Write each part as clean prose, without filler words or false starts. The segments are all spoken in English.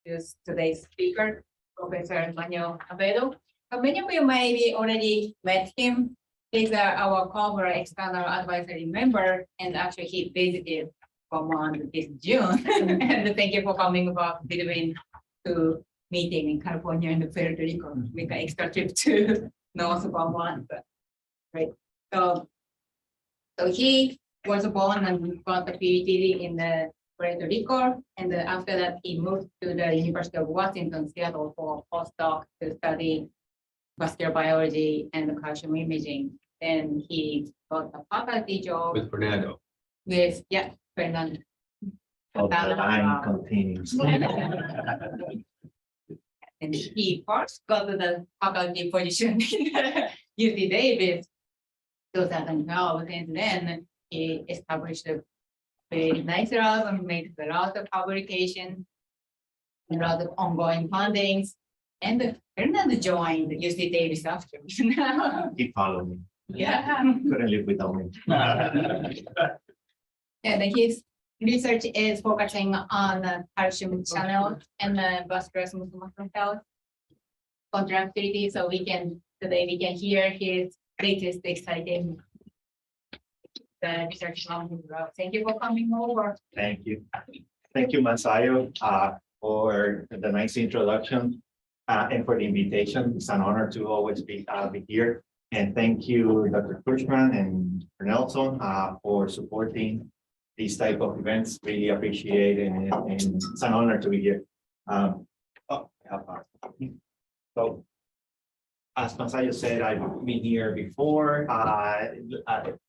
introduce today's speaker, Professor Manuel Navedo. Many of you maybe already met him. He's our corporate external advisory member, and actually he visited Vermont this June. And thank you for coming back between two meetings in California and Puerto Rico with an extra trip to North Vermont. Right. So he was born and got the PhD in the Puerto Rico, and after that he moved to the University of Washington, Seattle for postdoc to study vascular biology and calcium imaging. Then he got a faculty job with Fernando. with Fernando. Line containing. And he first got the faculty position in UC Davis 2012, and then he established a very nice lab and made a lot of publications, a lot of ongoing fundings, and Fernando joined UC Davis after. He followed me. Yeah. Couldn't live without me. And his research is focusing on calcium channel and vascular smooth muscle health contractility. So today we can hear his latest exciting research on his work. Thank you for coming over. Thank you. Thank you, Masayo, for the nice introduction and for the invitation. It's an honor to always be here. And thank you, Dr. Cushman and Nelson, for supporting these type of events. Really appreciate it, and it's an honor to be here. So, as Masayo said, I've been here before,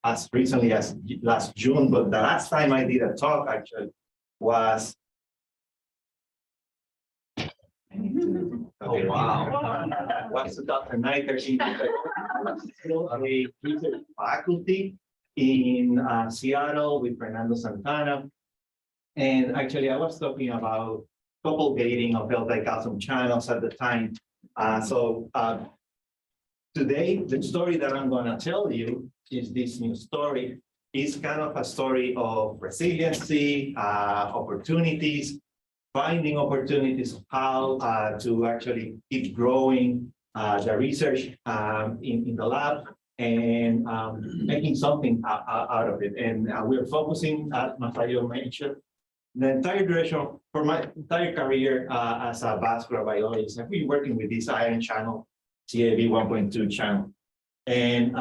as recently as last June, but the last time I did a talk actually was. Oh, wow. Was 2019. Still a research faculty in Seattle with Fernando Santana. And actually, I was talking about couple gating of calcium channels at the time. Today, the story that I'm going to tell you is this new story. It's kind of a story of resiliency, opportunities, finding opportunities of how to actually keep growing the research in the lab and making something out of it. And we're focusing, as Masayo mentioned, the entire duration for my entire career as a vascular biologist. I've been working with this ion channel, CAV 1.2 channel. And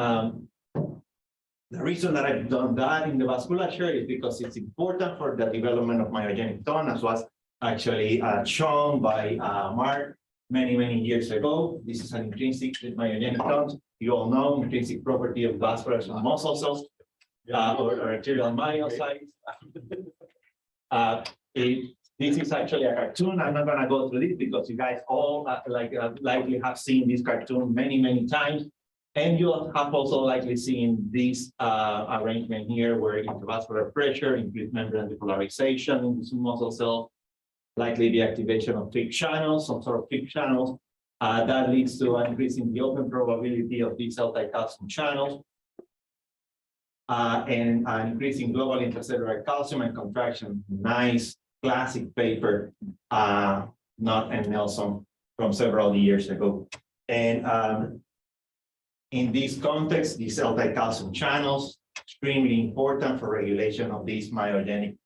the reason that I've done that in the vasculature is because it's important for the development of myogenic tone, as was actually shown by Mark many years ago. This is an intrinsic myogenic tone. You all know intrinsic property of vascular muscle cells or arterial myocytes. This is actually a cartoon. I'm not going to go through this because you guys all likely have seen this cartoon many times. And you have also likely seen this arrangement here where intravascular pressure increased membrane depolarization in the muscle cell, likely the activation of TRK channels, some sort of TRK channels. That leads to an increase in the open probability of these calcium channels. And an increase in global intracellular calcium and contraction. Nice classic paper, Knott and Nelson from several years ago. And in this context, these calcium channels, extremely important for regulation of this myogenic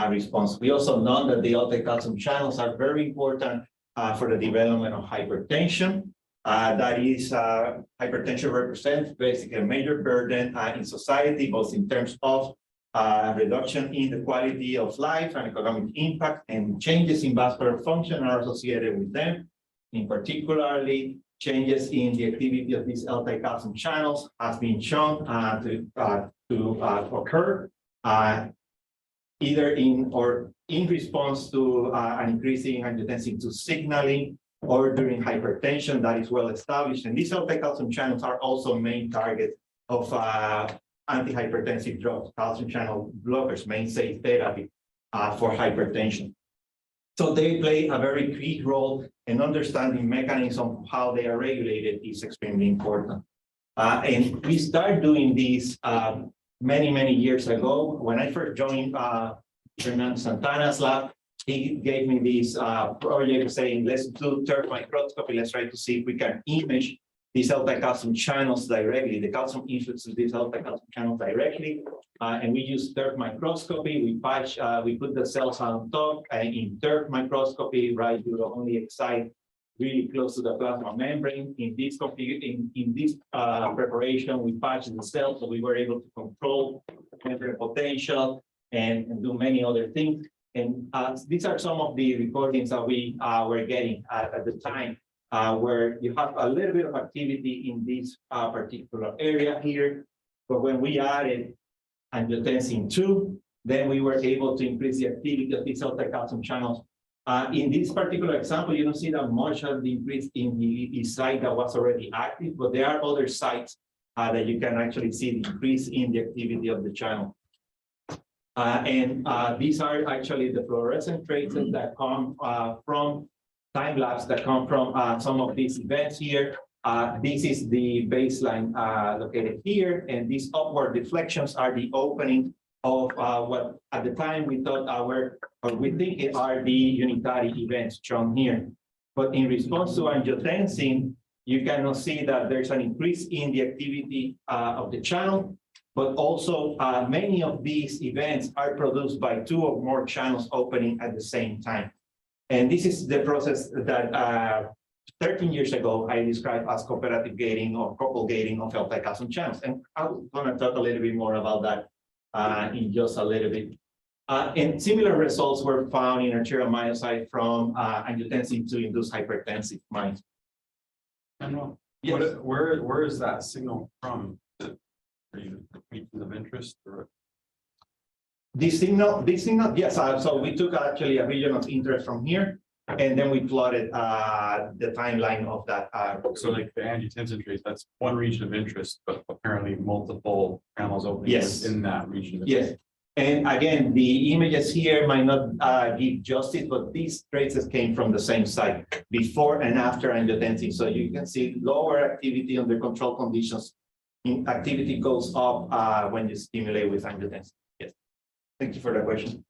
response. We also know that the calcium channels are very important for the development of hypertension. That is, hypertension represents basically a major burden in society, both in terms of reduction in the quality of life and economic impact, and changes in vascular function are associated with them. In particularly, changes in the activity of these calcium channels has been shown to occur either in response to an increasing angiotensin II signaling or during hypertension. That is well established. And these calcium channels are also main targets of antihypertensive drugs, calcium channel blockers, mainstay therapy for hypertension. So they play a very key role, in understanding mechanism of how they are regulated is extremely important. And we started doing this many years ago. When I first joined Fernando Santana's lab, he gave me this project saying, let's do third microscopy. Let's try to see if we can image these calcium channels directly. The calcium influences these calcium channels directly. And we use third microscopy. We put the cells on top in third microscopy, right? You will only excite really close to the plasma membrane. In this preparation, we patched the cells, so we were able to control membrane potential and do many other things. And these are some of the recordings that we were getting at the time, where you have a little bit of activity in this particular area here. But when we added angiotensin 2, then we were able to increase the activity of these calcium channels. In this particular example, you don't see that much of the increase in the site that was already active, but there are other sites that you can actually see the increase in the activity of the channel. These are actually the fluorescent traces that come from time lapse, that come from some of these events here. This is the baseline located here, and these upward deflections are the opening of what at the time we thought we think are the unitary events shown here. But in response to angiotensin, you cannot see that there's an increase in the activity of the channel, but also many of these events are produced by 2 or more channels opening at the same time. And this is the process that 13 years ago I described as cooperative gating or coupled gating of calcium channels. And I'm going to talk a little bit more about that in just a little bit. And similar results were found in arterial myocyte from angiotensin to induce hypertensive mice. Manuel, Yes. where is that signal from? Are you regions of interest or? This signal, yes. So we took actually a region of interest from here, and then we plotted the timeline of that. So like the angiotensin trace, that's one region of interest, but apparently multiple channels opening Yes. in that region. Yes. And again, the images here might not give justice, but these traces came from the same site before and after angiotensin. So you can see lower activity under control conditions. Activity goes up when you stimulate with angiotensin. Yes. Thank you for the question.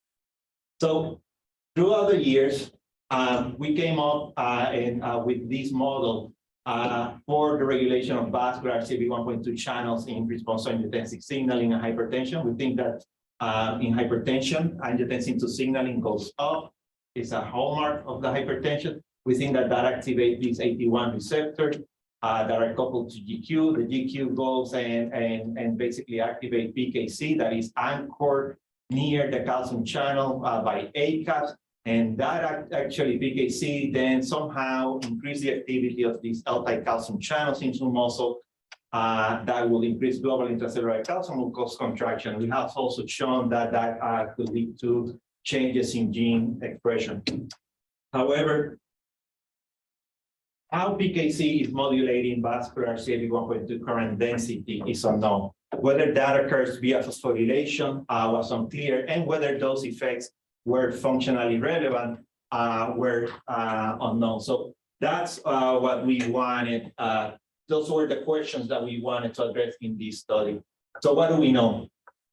So throughout the years, we came up with this model for the regulation of vascular CB1.2 channels in response to angiotensin signaling and hypertension. We think that in hypertension, angiotensin 2 signaling goes up. It's a hallmark of the hypertension. We think that activates these AT1 receptors that are coupled to GQ. The GQ goes and basically activate PKC that is anchored near the calcium channel by ACAPs. And that actually PKC then somehow increase the activity of these L-type calcium channels into muscle that will increase global intracellular calcium, will cause contraction. We have also shown that could lead to changes in gene expression. However, how PKC is modulating vascular CB1.2 current density is unknown. Whether that occurs via phosphorylation was unclear, and whether those effects were functionally relevant were unknown. So that's what we wanted. Those were the questions that we wanted to address in this study. So what do we know?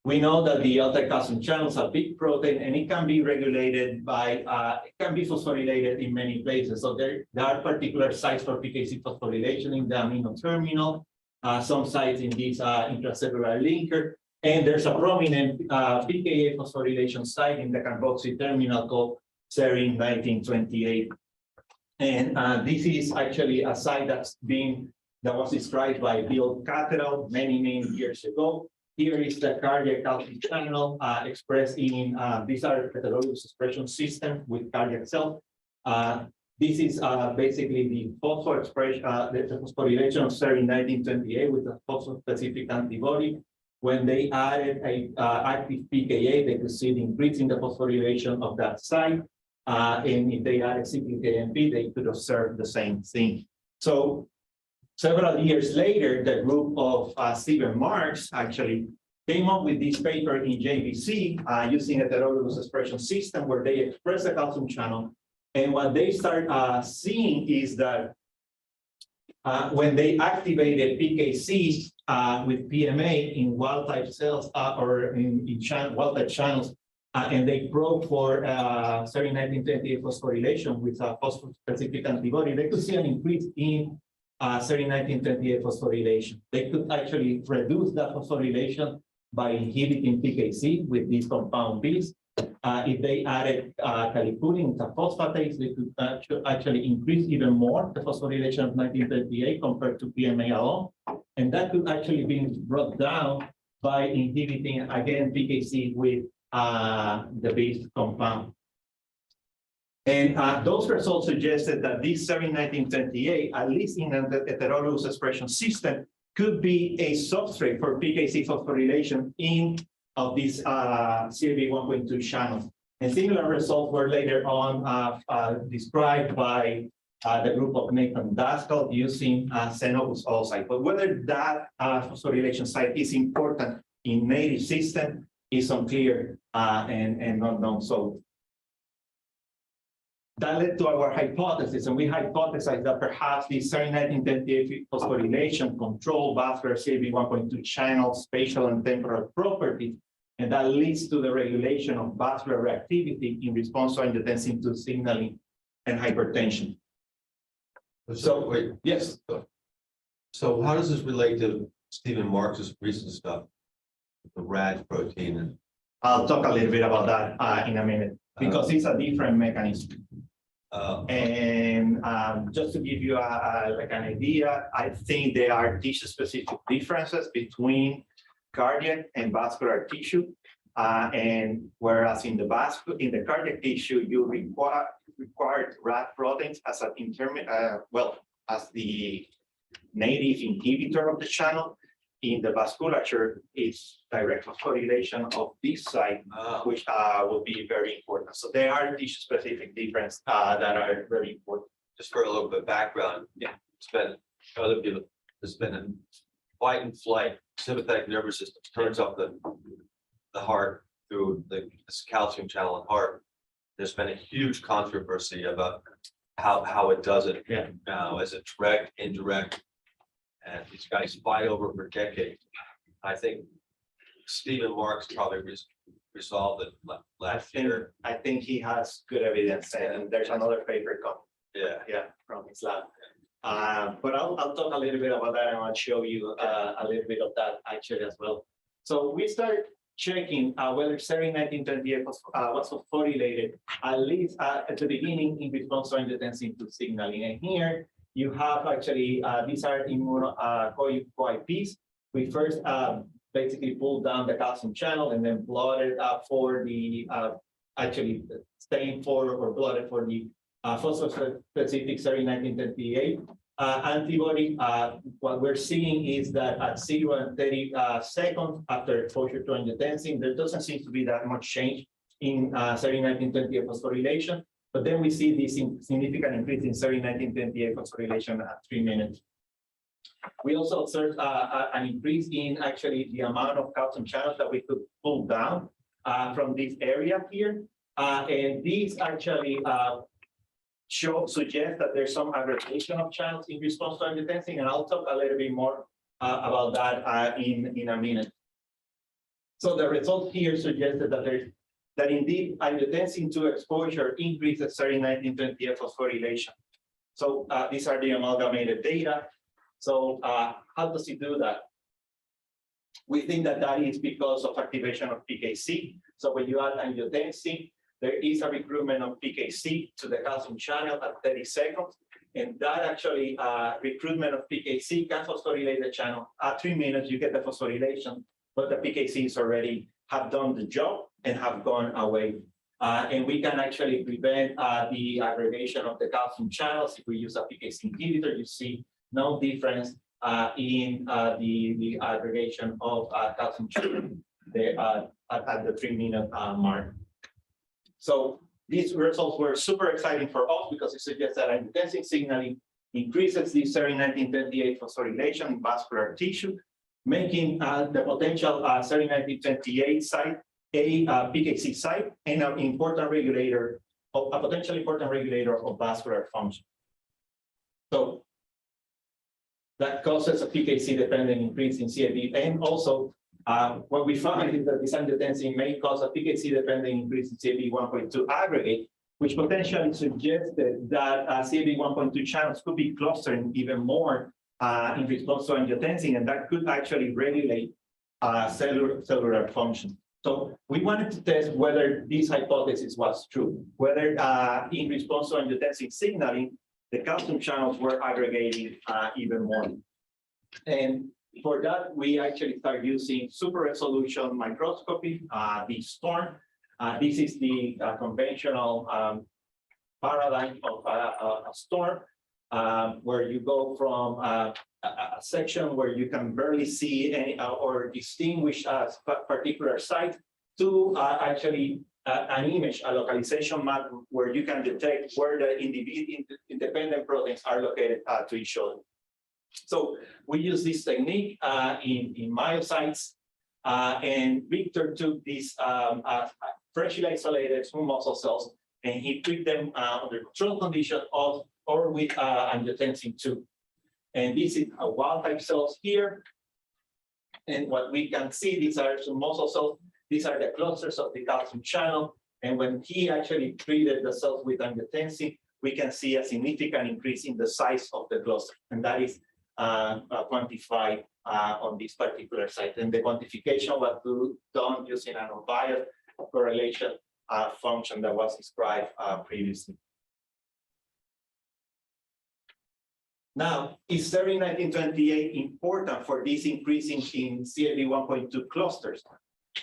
We know that the L-type calcium channels are big protein, and it can be regulated by, it can be phosphorylated in many places. So there are particular sites for PKC phosphorylation in the amino terminal, some sites in this intracellular linker, and there's a prominent pKa phosphorylation site in the carboxy terminal called serine 1928. And this is actually a site that was described by Bill Catterall many years ago. Here is the cardiac calcium channel expressed in, these are heterologous expression system with cardiac cells. This is basically the phospho expression, the phosphorylation of serine 1928 with a phospho-specific antibody. When they added a active pKa, they could see the increase in the phosphorylation of that site. And if they added cyclic AMP, they could observe the same thing. So several years later, the group of Stephen Marks actually came up with this paper in JVC using a heterologous expression system where they express the calcium channel. And what they start seeing is that when they activated PKC with PMA in wild-type cells or in wild-type channels, And they probe for serin 1928 phosphorylation with a phosphor-specific antibody. They could see an increase in serin 1928 phosphorylation. They could actually reduce that phosphorylation by inhibiting PKC with these compound Bs. If they added calipulin, the phosphatase, they could actually increase even more the phosphorylation of 1938 compared to PMA alone. And that could actually be brought down by inhibiting, again, PKC with the base compound. And those results suggested that this serin 1928, at least in a heterologous expression system, could be a substrate for PKC phosphorylation in of these CAB 1.2 channels. And similar results were later on described by the group of Nathan Daskal using xenobus oocyte. But whether that phosphorylation site is important in native system is unclear and not known. So that led to our hypothesis, and we hypothesized that perhaps the serin 1928 phosphorylation control vascular CAB 1.2 channel spatial and temporal properties, and that leads to the regulation of vascular reactivity in response to angiotensin II signaling and hypertension. So wait, Yes. so how does this relate to Stephen Marx's recent stuff? The RAD protein and I'll talk a little bit about that in a minute, because it's a different mechanism. And just to give you like an idea, I think there are tissue-specific differences between cardiac and vascular tissue. And whereas in the cardiac tissue, you require RAD proteins as an as the native inhibitor of the channel. In the vasculature, it's direct phosphorylation of this site, which will be very important. So there are tissue-specific differences that are very important. just for a little bit of background. Yeah. It's been other people. There's been a fight and flight sympathetic nervous system turns up the heart through this calcium channel in heart. There's been a huge controversy about how it does it. Yeah. Now, is it direct, indirect? And these guys fight over for decades. I think Stephen Marks probably resolved it last year. I think he has good evidence, and there's another paper coming. Yeah. From his lab. But I'll talk a little bit about that, and I'll show you a little bit of that actually as well. So we start checking whether serin 1928 was phosphorylated, at least at the beginning in response to angiotensin II signaling. And here you have actually, these are immuno-co-IPs. We first basically pulled down the calcium channel and then plotted for the, actually stained for or plotted for the phosphor-specific serin 1928 antibody. What we're seeing is that at 0 and 30 seconds after exposure to angiotensin, there doesn't seem to be that much change in serin 1928 phosphorylation. But then we see this significant increase in serin 1928 phosphorylation at 3 minutes. We also observed an increase in actually the amount of calcium channels that we could pull down from this area here. And these actually suggest that there's some aggregation of channels in response to angiotensin, and I'll talk a little bit more about that in a minute. So the result here suggested that indeed angiotensin II exposure increases serin 1928 phosphorylation. So these are the amalgamated data. So how does it do that? We think that that is because of activation of PKC. So when you add angiotensin, there is a recruitment of PKC to the calcium channel at 30 seconds. And that actually recruitment of PKC can phosphorylate the channel. At 3 minutes, you get the phosphorylation, but the PKCs already have done the job and have gone away. And we can actually prevent the aggregation of the calcium channels. If we use a PKC inhibitor, you see no difference in the aggregation of calcium channel at the 3 minute mark. So these results were super exciting for us because it suggests that angiotensin signaling increases the serin 1928 phosphorylation in vascular tissue, making the potential serin 1928 site a PKC site and an important regulator, a potentially important regulator of vascular function. So that causes a PKC dependent increase in CAB and also What we found is that this angiotensin may cause a PKC-dependent increase in CAV 1.2 aggregate, which potentially suggested that CAV 1.2 channels could be clustering even more in response to angiotensin, and that could actually regulate cellular function. So we wanted to test whether this hypothesis was true, whether in response to angiotensin signaling, the calcium channels were aggregating even more. And for that, we actually start using super resolution microscopy, the STORM. This is the conventional paradigm of a STORM, where you go from a section where you can barely see any or distinguish a particular site to actually an image, a localization map where you can detect where the independent proteins are located to each other. So we use this technique in myocytes, and Victor took these freshly isolated smooth muscle cells, and he treated them under controlled conditions or with angiotensin 2. And this is a wild type cells here. And what we can see, these are some muscle cells. These are the clusters of the calcium channel. And when he actually treated the cells with angiotensin, we can see a significant increase in the size of the cluster. And that is quantified on this particular site. And the quantification was done using an unbiased correlation function that was described previously. Now, is serin 1928 important for this increasing in CAV 1.2 clusters?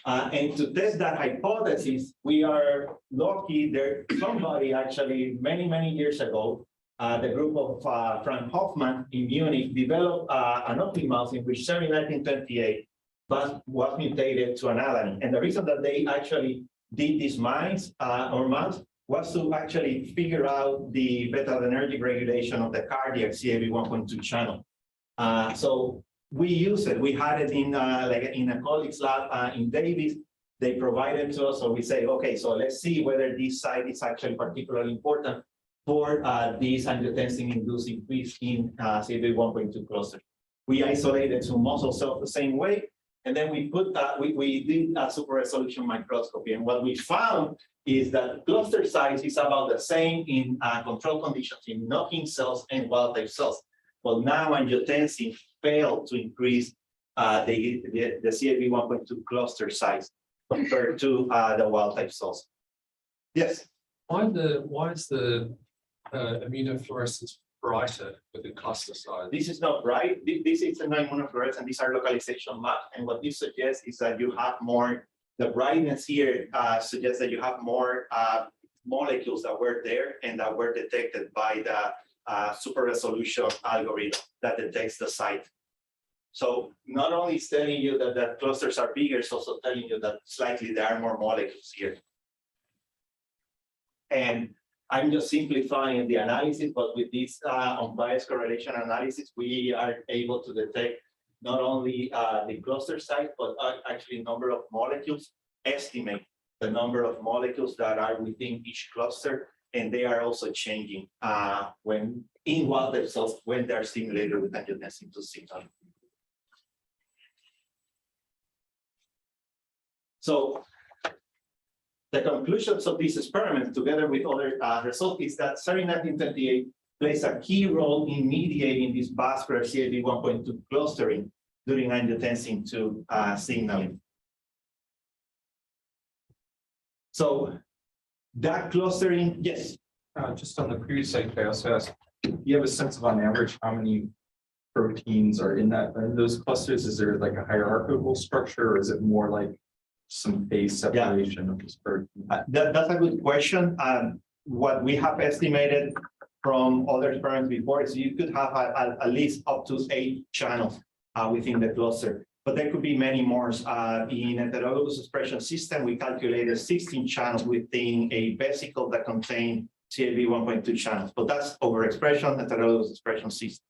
And to test that hypothesis, we are lucky that somebody actually many years ago, the group of Frank Hoffman in Munich developed an optimal in which serin 1928 was mutated to an alanine. And the reason that they actually did these mouse was to actually figure out the beta-adrenergic regulation of the cardiac CAV 1.2 channel. So we use it. We had it in like in a colleague's lab in Davis. They provided to us, so we say, okay, so let's see whether this site is actually particularly important for this angiotensin-induced increase in CAV 1.2 cluster. We isolated some muscle cells the same way, and then we put we did a super resolution microscopy, and what we found is that cluster size is about the same in control conditions in knocking cells and wild type cells. Well, now angiotensin failed to increase the CAV 1.2 cluster size compared to the wild type cells. Yes. Why is the immunofluorescence brighter with the cluster size? This is not bright. This is a non-immunofluorescence, and these are localization maps. And what this suggests is that you have more. The brightness here suggests that you have more molecules that were there and that were detected by the super resolution algorithm that detects the site. So not only is telling you that the clusters are bigger, it's also telling you that slightly there are more molecules here. And I'm just simplifying the analysis, but with this unbiased correlation analysis, we are able to detect not only the cluster size, but actually number of molecules, estimate the number of molecules that are within each cluster, and they are also changing when in wild type cells when they're stimulated with angiotensin 2 signal. So the conclusions of this experiment, together with other results, is that serin 1928 plays a key role in mediating this vascular CAV 1.2 clustering during angiotensin 2 signaling. So that clustering, yes. Just on the previous slide, I also asked, do you have a sense of on average how many proteins are in those clusters? Is there like a hierarchical structure, or is it more like some phase separation of this protein? That's a good question. What we have estimated from other experiments before is you could have at least up to 8 channels within the cluster, but there could be many more. In a heterologous expression system, we calculated 16 channels within a vesicle that contain CAV 1.2 channels, but that's overexpression, heterologous expression system,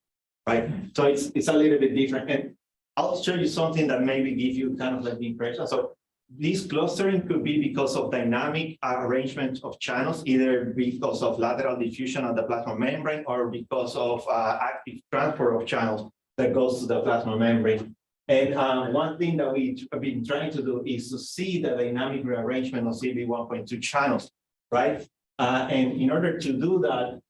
right? So it's a little bit different. And I'll show you something that maybe give you kind of like the impression. So this clustering could be because of dynamic arrangement of channels, either because of lateral diffusion of the plasma membrane or because of active transport of channels that goes to the plasma membrane. And one thing that we've been trying to do is to see the dynamic rearrangement of CB 1.2 channels, right? And in order to do that,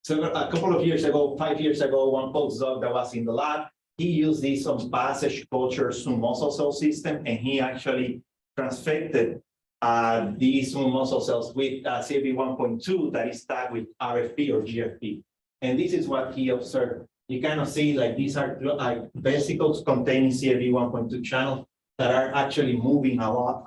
so a couple of years ago, 5 years ago, one postdoc that was in the lab, he used this passage culture smooth muscle cell system, and he actually transfected these smooth muscle cells with CB 1.2 that is tagged with RFP or GFP. And this is what he observed. You kind of see like these are like vesicles containing CAV 1.2 channels that are actually moving a lot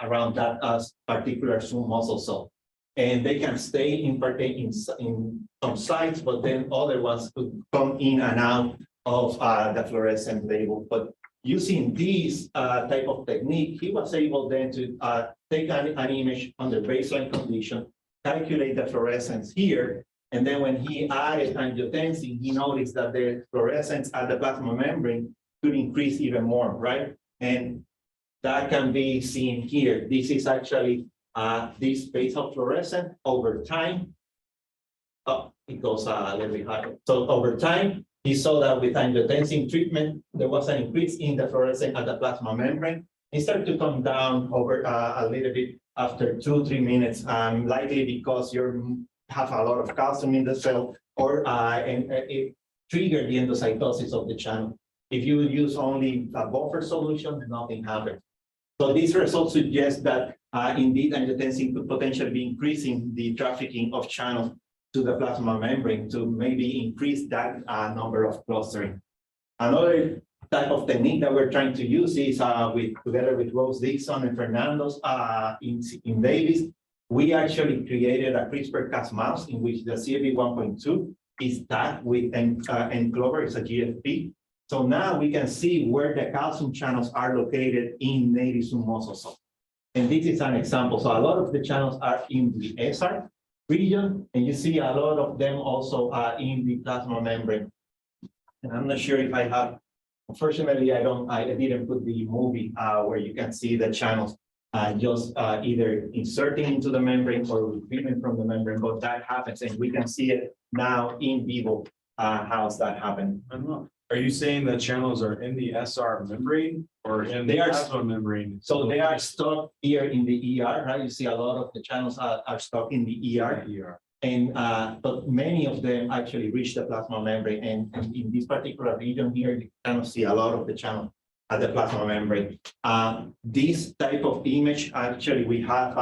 around that particular smooth muscle cell. And they can stay in some sites, but then other ones could come in and out of the fluorescent label. But using this type of technique, he was able then to take an image under baseline condition, calculate the fluorescence here, and then when he added angiotensin, he noticed that the fluorescence at the plasma membrane could increase even more, right? And that can be seen here. This is actually this basal fluorescent over time. Oh, it goes a little bit higher. So over time, he saw that with angiotensin treatment, there was an increase in the fluorescence at the plasma membrane. It started to come down over a little bit after 2-3 minutes, likely because you have a lot of calcium in the cell, or and it triggered the endocytosis of the channel. If you use only a buffer solution, nothing happens. So these results suggest that indeed angiotensin could potentially be increasing the trafficking of channels to the plasma membrane to maybe increase that number of clustering. Another type of technique that we're trying to use is together with Rose Dixon and Fernando's in Davis, we actually created a CRISPR-Cas mouse in which the CAV 1.2 is tagged with Enclover, it's a GFP. So now we can see where the calcium channels are located in native smooth muscle cells. And this is an example. So a lot of the channels are in the SR region, and you see a lot of them also in the plasma membrane. And I'm not sure if I have, unfortunately, I didn't put the movie where you can see the channels just either inserting into the membrane or retrieving from the membrane, but that happens, and we can see it now in vivo. How's that happen? I don't know. Are you saying the channels are in the SR membrane or in They the are- plasma membrane? So they are stuck here in the ER, right? You see a lot of the channels are stuck in the ER. And but many of them actually reach the plasma membrane, and in this particular region here, you kind of see a lot of the channel at the plasma membrane. This type of image, actually, we have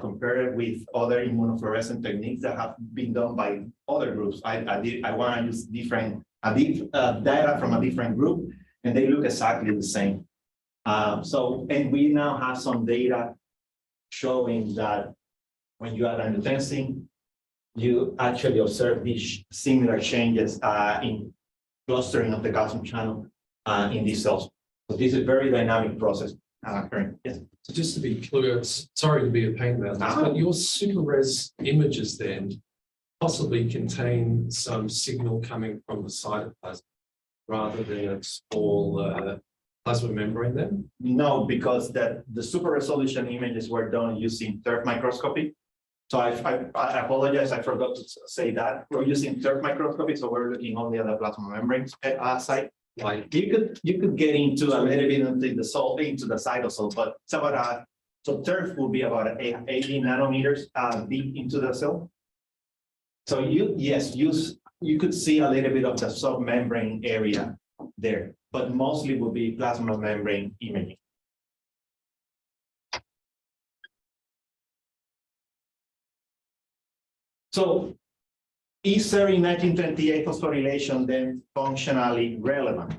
compared with other immunofluorescent techniques that have been done by other groups. I want to use different data from a different group, and they look exactly the same. And we now have some data showing that when you add angiotensin, you actually observe these similar changes in clustering of the calcium channel in these cells. So this is a very dynamic process occurring. Yes. So just to be clear, sorry to be a pain about this, but your super res images then possibly contain some signal coming from the cytoplasm rather than a small plasma membrane then? No, because the super resolution images were done using TERF microscopy. So I apologize, I forgot to say that. We're using TERF microscopy, so we're looking only at the plasma membrane site. Like you could get into a little bit into the cytosol, but it's about so TERF will be about 80 nanometers deep into the cell. So you could see a little bit of the submembrane area there, but mostly will be plasma membrane imaging. So is serine 1928 phosphorylation then functionally relevant?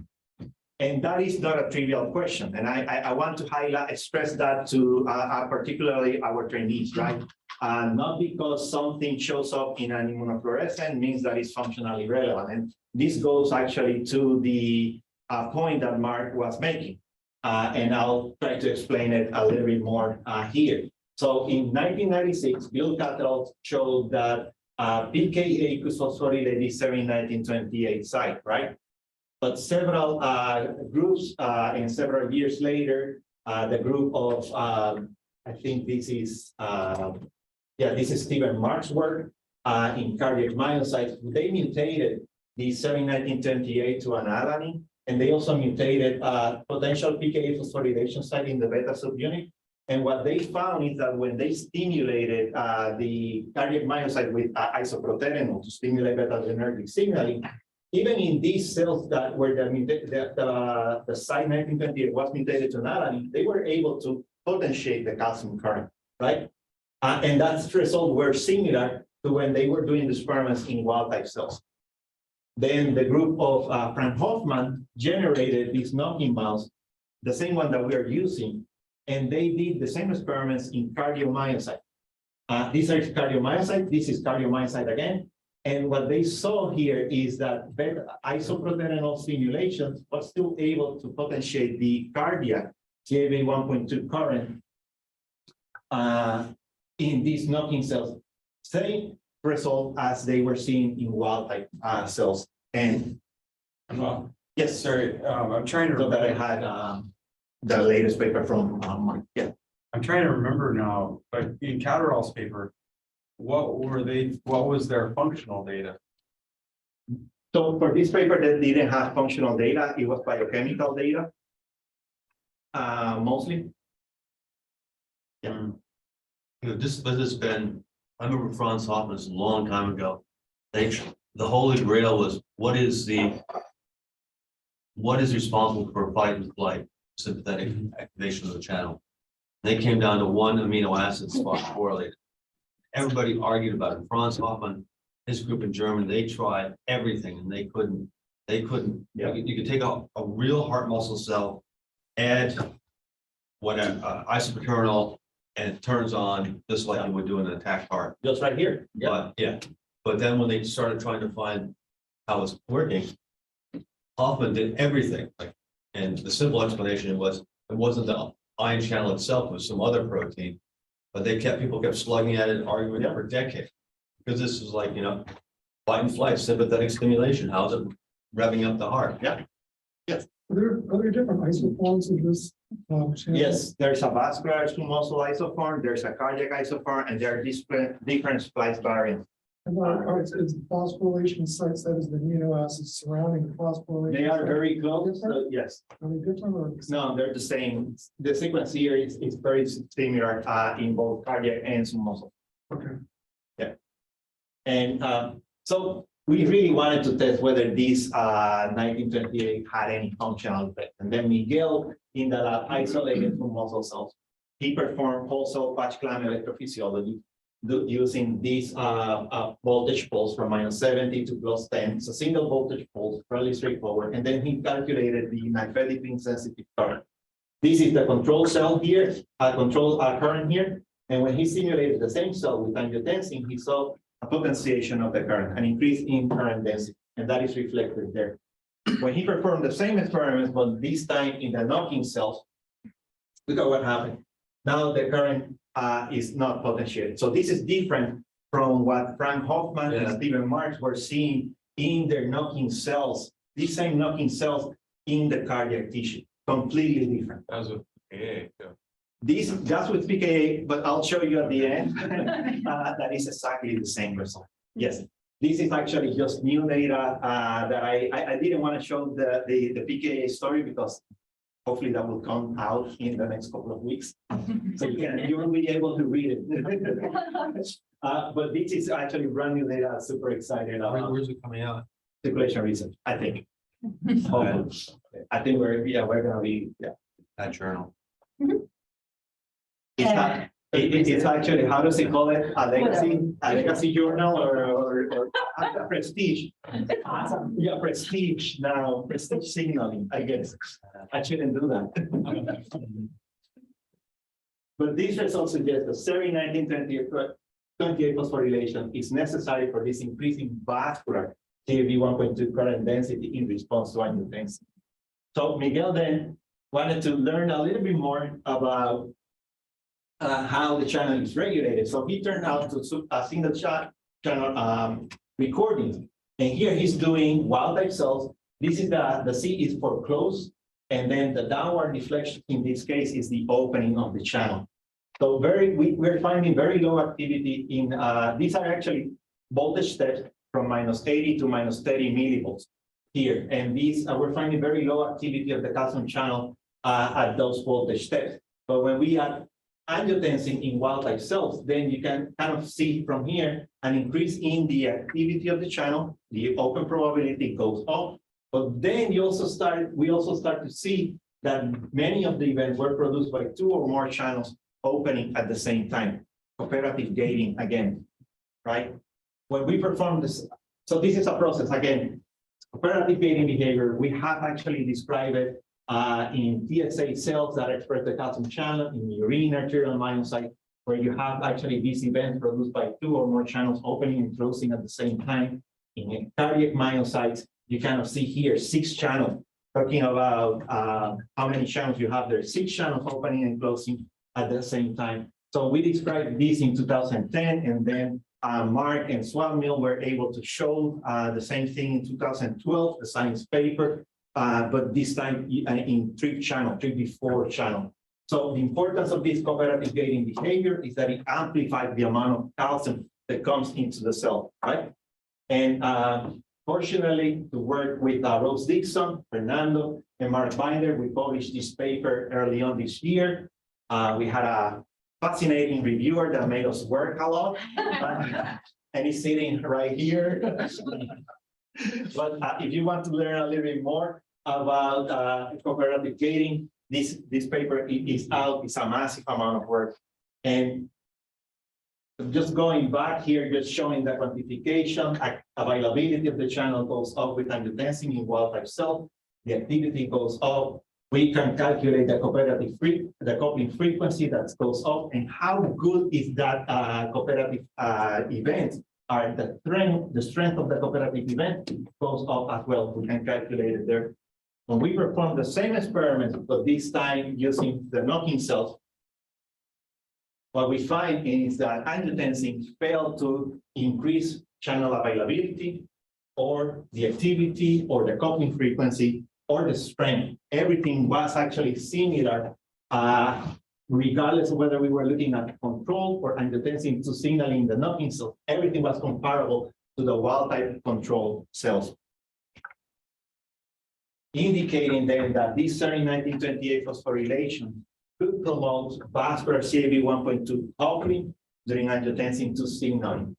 And that is not a trivial question. And I want to express that to particularly our trainees, right? Not because something shows up in an immunofluorescent means that it's functionally relevant. And this goes actually to the point that Mark was making. And I'll try to explain it a little bit more here. So in 1996, Bill Cattrall showed that PKA could phosphorylate the serine 1928 site, right? But several groups and several years later, the group of, I think this is Stephen Mark's work in cardiac myocytes, they mutated the 7-1928 to an alanine, and they also mutated potential PKA phosphorylation site in the beta subunit. And what they found is that when they stimulated the cardiac myocyte with isoproterenol to stimulate beta-adrenergic signaling, even in these cells that were the site 1928 was mutated to an alanine, they were able to potentiate the calcium current, right? And that result were similar to when they were doing the experiments in wild type cells. Then the group of Frank Hoffman generated these knocking mouse, the same one that we are using, and they did the same experiments in cardiomyocyte. These are cardiomyocyte, this is cardiomyocyte again. And what they saw here is that beta isoproterenol stimulation was still able to potentiate the cardiac GABA 1.2 current in these knocking cells. Same result as they were seeing in wild type cells. And yes, Sorry, I'm trying to so that I remember, had the latest paper from Mark. Yeah. I'm trying to remember now, but in Catterall's paper, what was their functional data? So for this paper that didn't have functional data, it was biochemical data. Mostly. You know, this has been, I remember Franz Hoffman, this a long time ago. The holy grail was what is responsible for fight and flight, sympathetic activation of the channel. They came down to one amino acid phosphorylated. Everybody argued about it. Franz Hoffman, his group in Germany, they tried everything and they couldn't. Yeah. You could take a real heart muscle cell, add isoproterenol, and it turns on just like you would do in an attacked heart. Just right here. But but then when they started trying to find how it's working, Hoffman did everything. And the simple explanation was it wasn't the ion channel itself, it was some other protein. But people kept slugging at it, arguing for decades. Because this is like, fight and flight, sympathetic stimulation. How's it revving up the heart? Yeah. Yes. Are there different isoforms of this? Channel? Yes, there's a vascular smooth muscle isoform, there's a cardiac isoform, and there are different splice variants. And is the phosphorylation sites, that is the amino acids surrounding the phosphorylation? They are site, very close, so yes. Are they different or? No, they're the same. The sequence here is very similar in both cardiac and smooth muscle. Okay. Yeah. And so we really wanted to test whether this 1928 had any functional effect. And then Miguel in the lab isolated from muscle cells. He performed whole cell patch clamp electrophysiology using these voltage pulse from -70 to +10. It's a single voltage pulse, fairly straightforward. And then he calculated the Navedo sensitive current. This is the control cell here, control current here. And when he simulated the same cell with angiotensin, he saw a potentiation of the current, an increase in current density, and that is reflected there. When he performed the same experiments, but this time in the knocking cells, look at what happened. Now the current is not potentiated. So this is different from what Frank Hoffman and Stephen Marks were seeing in their knocking cells, these same knocking cells in the cardiac tissue, completely different. That was That's with PKA, but I'll show you at the end. That is exactly the same result. Yes, this is actually just new data that I didn't want to show the PKA story because hopefully that will come out in the next couple of weeks. So you will be able to read it. But this is actually brand new data. I'm super excited about. Where's it coming out? Circulation research, I think. I think we're gonna be, That journal. It's actually, how does it call it? A legacy journal or a prestige. It's awesome. Yeah, prestige now, prestige signaling, I guess. I shouldn't do that. But these results suggest that serum 1928 phosphorylation is necessary for this increasing vascular GAV 1.2 current density in response to angiotensin. So Miguel then wanted to learn a little bit more about how the channel is regulated. So he turned out to a single channel recording. And here he's doing wild type cells. This is the C is for close. And then the downward deflection in this case is the opening of the channel. So we're finding very low activity in, these are actually voltage steps. from -80 to -30 millivolts here. And these, we're finding very low activity of the calcium channel at those voltage steps. But when we add angiotensin in wild type cells, then you can kind of see from here an increase in the activity of the channel, the open probability goes up. But then we also start to see that many of the events were produced by 2 or more channels opening at the same time. Cooperative gating again, right? When we perform this, so this is a process again, cooperative gating behavior, we have actually described it in TSA cells that express the calcium channel, in urine arterial myocyte, where you have actually these events produced by 2 or more channels opening and closing at the same time. In cardiac myocytes, you kind of see here 6 channels, talking about how many channels you have there, 6 channels opening and closing at the same time. So we described this in 2010, and then Mark and Swamill were able to show the same thing in 2012, the science paper, but this time in 3 channel. So the importance of this cooperative gating behavior is that it amplifies the amount of calcium that comes into the cell, right? And fortunately, to work with Rose Dixon, Fernando, and Mark Binder, we published this paper early on this year. We had a fascinating reviewer that made us work a lot, and he's sitting right here. But if you want to learn a little bit more about cooperative gating, this paper is out. It's a massive amount of work. And just going back here, just showing the quantification, availability of the channel goes up with angiotensin in wild type cell. The activity goes up. We can calculate the coupling frequency that goes up, and how good is that cooperative event, are the strength of the cooperative event goes up as well. We can calculate it there. When we perform the same experiment, but this time using the knocking cells, what we find is that angiotensin failed to increase channel availability, or the activity, or the coupling frequency, or the strength. Everything was actually similar, regardless of whether we were looking at control or angiotensin to signaling the knocking cell. Everything was comparable to the wild type control cells, indicating then that this serin 1928 phosphorylation could promote vascular CAV 1.2 coupling during angiotensin 2 signaling.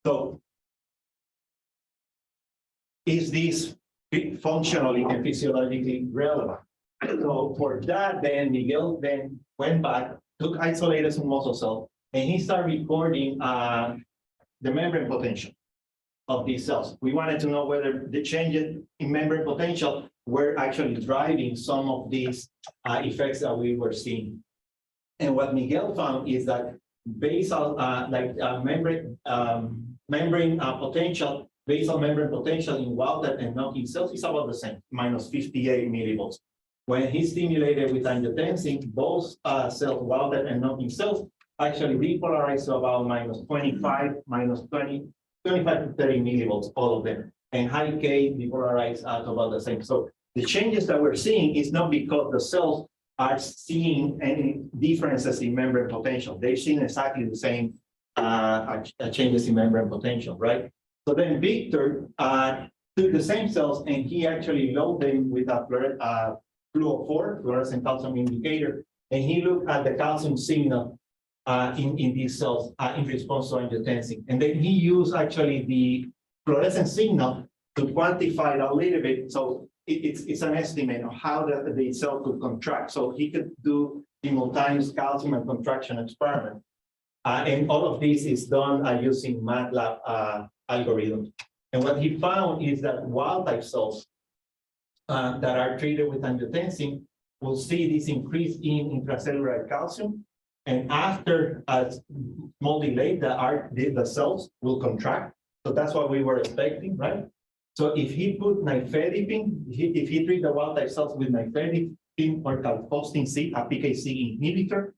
So, is this functionally and physiologically relevant? So for that, then Miguel then went back, took isolated muscle cell, and he started recording the membrane potential of these cells. We wanted to know whether the changes in membrane potential were actually driving some of these effects that we were seeing. And what Miguel found is that basal membrane potential in wild type and knocking cells is about the same, -58 millivolts. When he stimulated with angiotensin, both cells, wild type and knocking cells, actually repolarize to about -25, -20, 25 to 30 millivolts, all of them. And high K depolarize at about the same. So the changes that we're seeing is not because the cells are seeing any differences in membrane potential. They've seen exactly the same changes in membrane potential, right? So then Victor took the same cells and he actually loaded them with a fluo4, fluorescent calcium indicator, and he looked at the calcium signal in these cells in response to angiotensin. And then he used actually the fluorescent signal to quantify it a little bit. So it's an estimate of how the cell could contract. So he could do simultaneous calcium and contraction experiment. And all of this is done using MATLAB algorithms. And what he found is that wild type cells that are treated with angiotensin will see this increase in intracellular calcium. And after a small delay, the cells will contract. So that's what we were expecting, right? So if he put nifedipine, if he treat the wild type cells with nifedipine or calfostin C, a PKC inhibitor,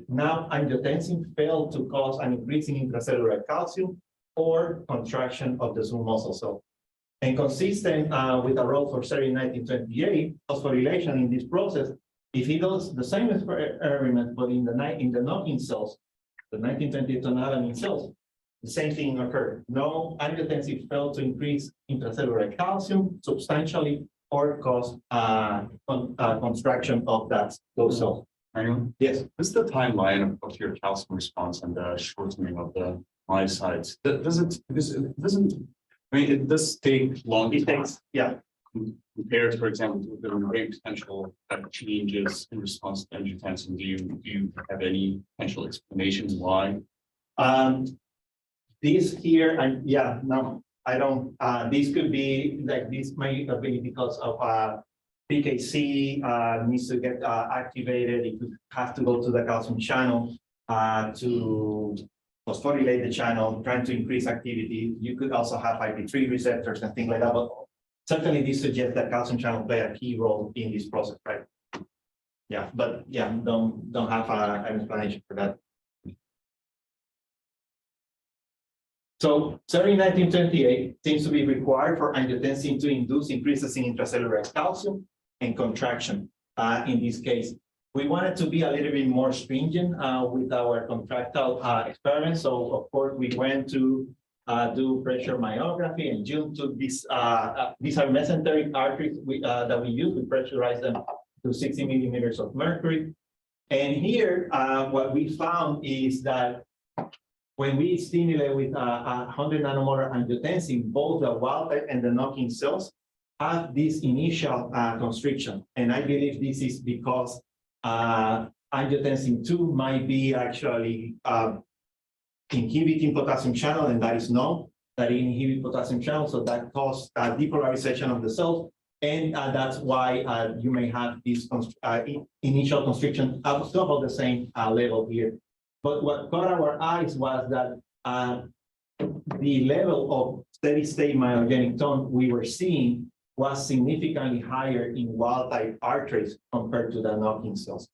now angiotensin failed to cause an increase in intracellular calcium or contraction of the smooth muscle cell. And consistent with a role for serin 1928 phosphorylation in this process, if he does the same experiment, but in the knocking cells, the 1928 tonalanin cells, the same thing occurred. No angiotensin failed to increase intracellular calcium substantially or cause construction of those cells. Manuel, Yes, what's the timeline of your calcium response and the shortening of the myocytes? Does it, because it doesn't, I mean, it does take long it time takes, yeah. compared, for example, to the rate potential changes in response to angiotensin. Do you have any potential explanations why? This here, and yeah, no, I don't, this could be like, this may be because of, PKC, needs to get, activated. It could have to go to the calcium channel, to phosphorylate the channel, trying to increase activity. You could also have IP3 receptors and things like that, but certainly this suggests that calcium channel play a key role in this process, right? Yeah, but yeah, don't have an explanation for that. So study 1928 seems to be required for angiotensin to induce increases in intracellular calcium and contraction. In this case, we wanted to be a little bit more stringent with our contractile experiments. So of course, we went to do pressure myography, and June took these are mesenteric arteries that we use. We pressurize them to 60 millimeters of mercury. And here, what we found is that when we stimulate with 100 nanomolar angiotensin, both the wild type and the knocking cells have this initial constriction. And I believe this is because angiotensin 2 might be actually inhibiting potassium channel, and that is known that it inhibits potassium channel. So that causes depolarization of the cells. And that's why you may have this initial constriction up to about the same level here. But what caught our eyes was that the level of steady state myogenic tone we were seeing was significantly higher in wild type arteries compared to the knocking cells,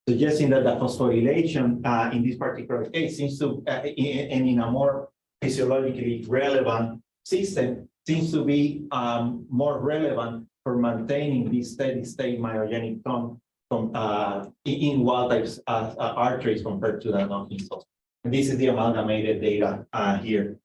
suggesting that the phosphorylation in this particular case seems to, and in a more physiologically relevant system, seems to be more relevant for maintaining this steady state myogenic tone from in wild type arteries compared to the knocking cells. And this is the amalgamated data here.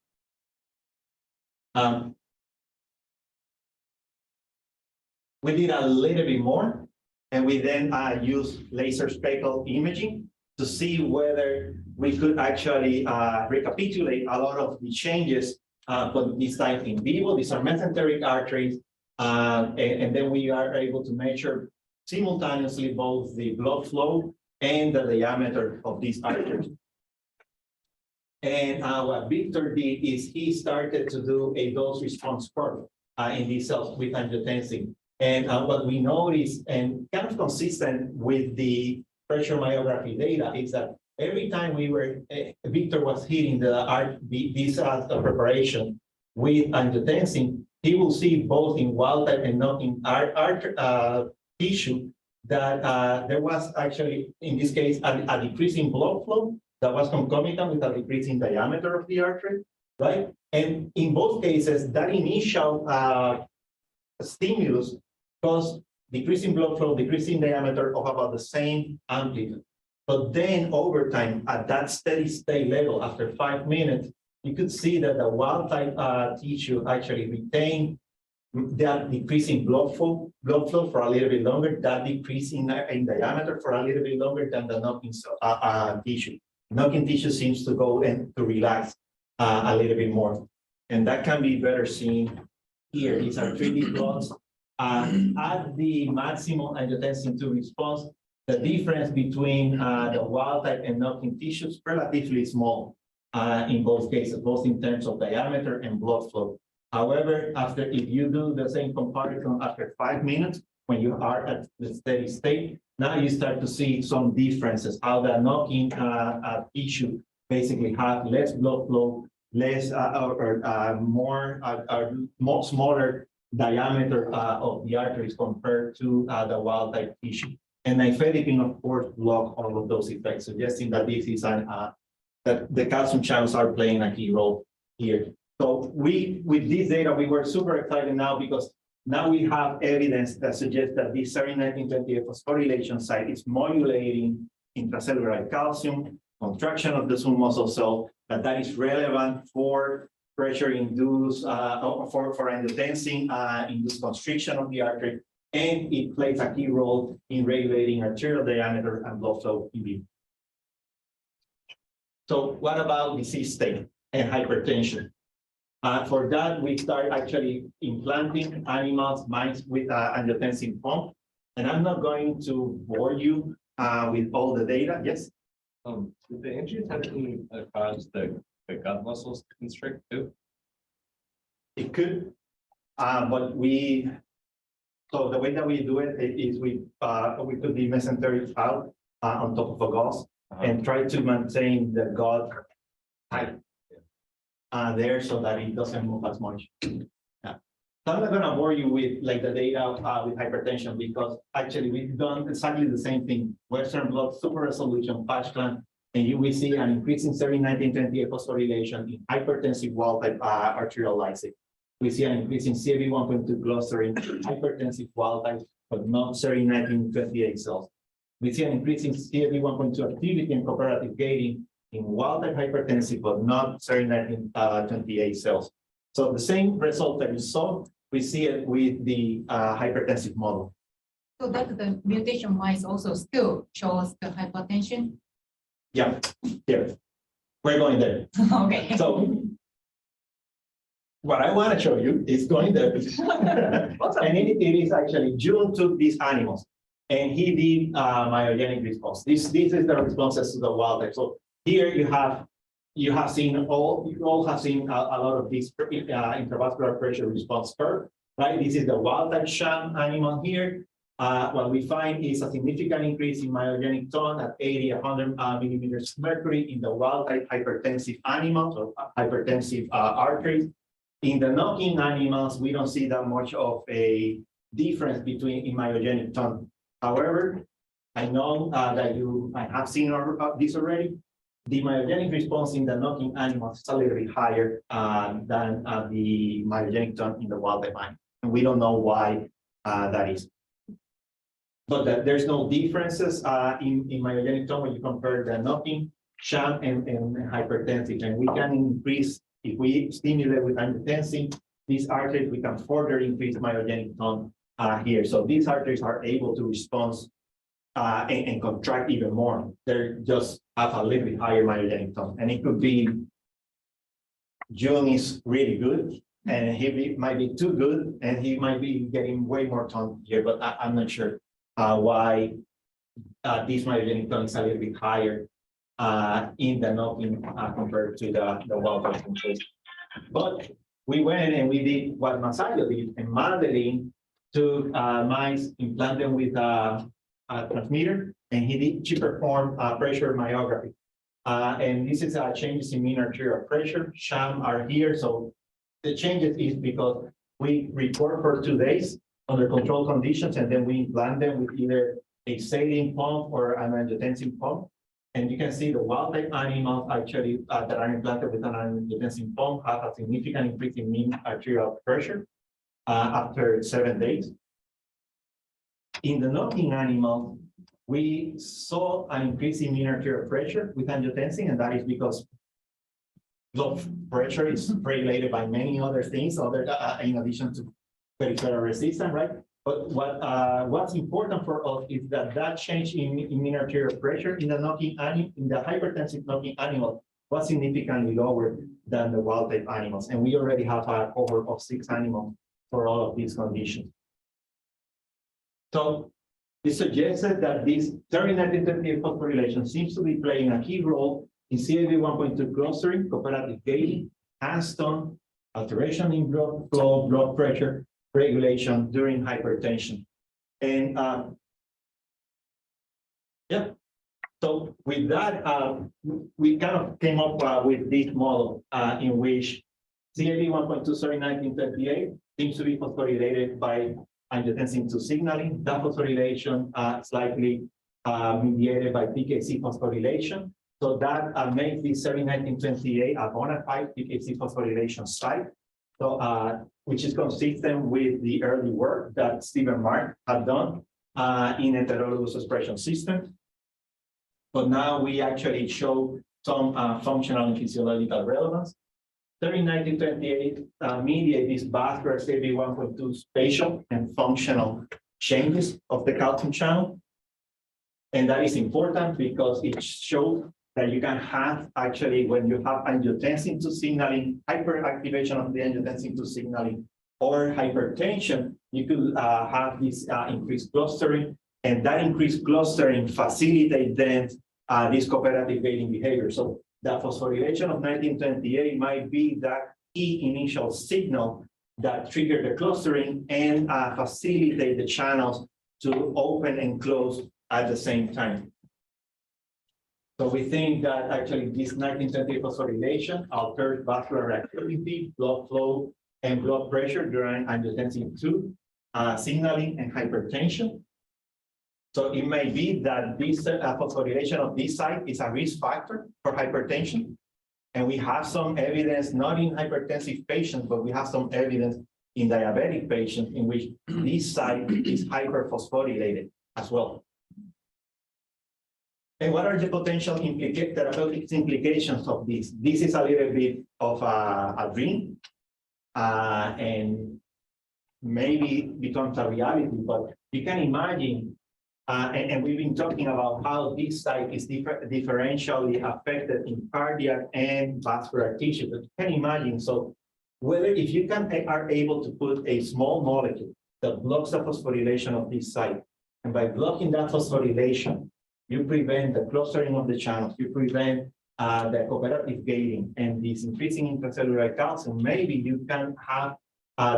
We did a little bit more, and we then used laser spectral imaging to see whether we could actually recapitulate a lot of the changes, but this time in vivo. These are mesenteric arteries, and then we are able to measure simultaneously both the blood flow and the diameter of these arteries. And what Victor did is he started to do a dose response curve in these cells with angiotensin. And what we noticed, and kind of consistent with the pressure myography data, is that every time we were, Victor was hitting this preparation with angiotensin, he will see both in wild type and not in tissue that there was actually, in this case, a decrease in blood flow that was concomitant with a decrease in diameter of the artery, right? And in both cases, that initial stimulus caused decreasing blood flow, decreasing diameter of about the same amplitude. But then over time, at that steady state level, after 5 minutes, you could see that the wild type tissue actually retained that decrease in blood flow for a little bit longer, that decrease in diameter for a little bit longer than the knocking tissue. Knocking tissue seems to go and to relax a little bit more. And that can be better seen here. These are 3D plots. At the maximum angiotensin 2 response, the difference between the wild type and knocking tissue is relatively small in both cases, both in terms of diameter and blood flow. However, if you do the same comparison after 5 minutes, when you are at the steady state, now you start to see some differences, how the knocking tissue basically have less blood flow, less more smaller diameter of the arteries compared to the wild type tissue. And nifedipine, of course, block all of those effects, suggesting that this is that the calcium channels are playing a key role here. So with this data, we were super excited now because now we have evidence that suggests that this serin 1928 phosphorylation site is modulating intracellular calcium contraction of the smooth muscle cell, that is relevant for pressure induced, for angiotensin, induced constriction of the artery, and it plays a key role in regulating arterial diameter and blood flow in vivo. So what about disease state and hypertension? For that, we start actually implanting mice with angiotensin pump. And I'm not going to bore you with all the data. Yes? Did the angiotensin cause the gut muscles to constrict too? It could, but so the way that we do it is we put the mesenteric file on top of a gauze and try to maintain the gut height there so that it doesn't move as much. Yeah. So I'm not gonna bore you with like the data with hypertension because actually we've done exactly the same thing. Western blot, super resolution, patch clamp, and you will see an increase in serin 1928 phosphorylation in hypertensive wild type arterial lysis. We see an increase in CAV 1.2 clustering, hypertensive wild type, but not serin 1928 cells. We see an increase in CAV 1.2 activity and cooperative gating in wild type hypertensive, but not serin 1928 cells. So the same result that you saw, we see it with the hypertensive model. So that the mutation mice also still shows the hypertension. Yeah, here. We're going there. Okay. So what I want to show you is going there. And it is actually June took these animals and he did myogenic response. This is the responses to the wild type. So here you have seen you all have seen a lot of these intravascular pressure response curve, right? This is the wild type sham animal here. What we find is a significant increase in myogenic tone at 80, 100 millimeters of mercury in the wild type hypertensive animals or hypertensive arteries. In the knock-in animals, we don't see that much of a difference between in myogenic tone. However, I know that you might have seen this already. The myogenic response in the knock-in animals is a little bit higher than the myogenic tone in the wild type animal. And we don't know why that is. But there's no differences in myogenic tone when you compare the knock-in, sham, and hypertensive. And we can increase, if we stimulate with angiotensin, these arteries, we can further increase myogenic tone here. So these arteries are able to respond and contract even more. They're just have a little bit higher myogenic tone. And it could be June is really good, and he might be too good, and he might be getting way more tone here, but I'm not sure why this myogenic tone is a little bit higher in the knock-in compared to the wild type controls. But we went and we did what Masayo did, and Madeline took mice, implanted them with a transmitter, and she performed pressure myography. And this is changes in mean arterial pressure. Sham are here, so the changes is because we record for 2 days under controlled conditions, and then we implant them with either a saline pump or an angiotensin pump. And you can see the wild type animals actually that are implanted with an angiotensin pump have a significant increase in mean arterial pressure after 7 days. In the knock-in animal, we saw an increase in mean arterial pressure with angiotensin, and that is because blood pressure is regulated by many other things, in addition to peripheral resistance, right? But what's important for us is that change in mean arterial pressure in the knock-in animal, in the hypertensive knock-in animal, was significantly lower than the wild type animals, and we already have a cohort of 6 animals for all of these conditions. So it suggested that this serin 1928 phosphorylation seems to be playing a key role in CAV 1.2 clustering, cooperative gating, Aston, alteration in blood flow, blood pressure regulation during hypertension. And yeah, so with that, we kind of came up with this model in which CAV 1.2 serin 1928 seems to be phosphorylated by angiotensin 2 signaling. That phosphorylation is likely mediated by PKC phosphorylation. So that makes this serin 1928 a bona fide PKC phosphorylation site. So which is consistent with the early work that Stephen Mark had done in heterologous expression systems. but now we actually show some functional and physiological relevance. During 1928, mediate this vascular CV1.2 spatial and functional changes of the calcium channel. And that is important because it shows that you can have actually, when you have angiotensin II signaling, hyperactivation of the angiotensin II signaling, or hypertension, you could have this increased clustering, and that increased clustering facilitate then this cooperative gating behavior. So the phosphorylation of 1928 might be that key initial signal that triggered the clustering and facilitate the channels to open and close at the same time. So we think that actually this 1928 phosphorylation alters vascular activity, blood flow, and blood pressure during angiotensin II signaling and hypertension. So it may be that this phosphorylation of this site is a risk factor for hypertension. And we have some evidence, not in hypertensive patients, but we have some evidence in diabetic patients in which this site is hyperphosphorylated as well. And what are the potential therapeutic implications of this? This is a little bit of a dream, and maybe becomes a reality, but you can imagine, and we've been talking about how this site is differentially affected in cardiac and vascular tissue, but you can imagine, so whether if you are able to put a small molecule that blocks the phosphorylation of this site, and by blocking that phosphorylation, you prevent the clustering of the channels, you prevent the cooperative gating and this increasing intracellular calcium, maybe you can have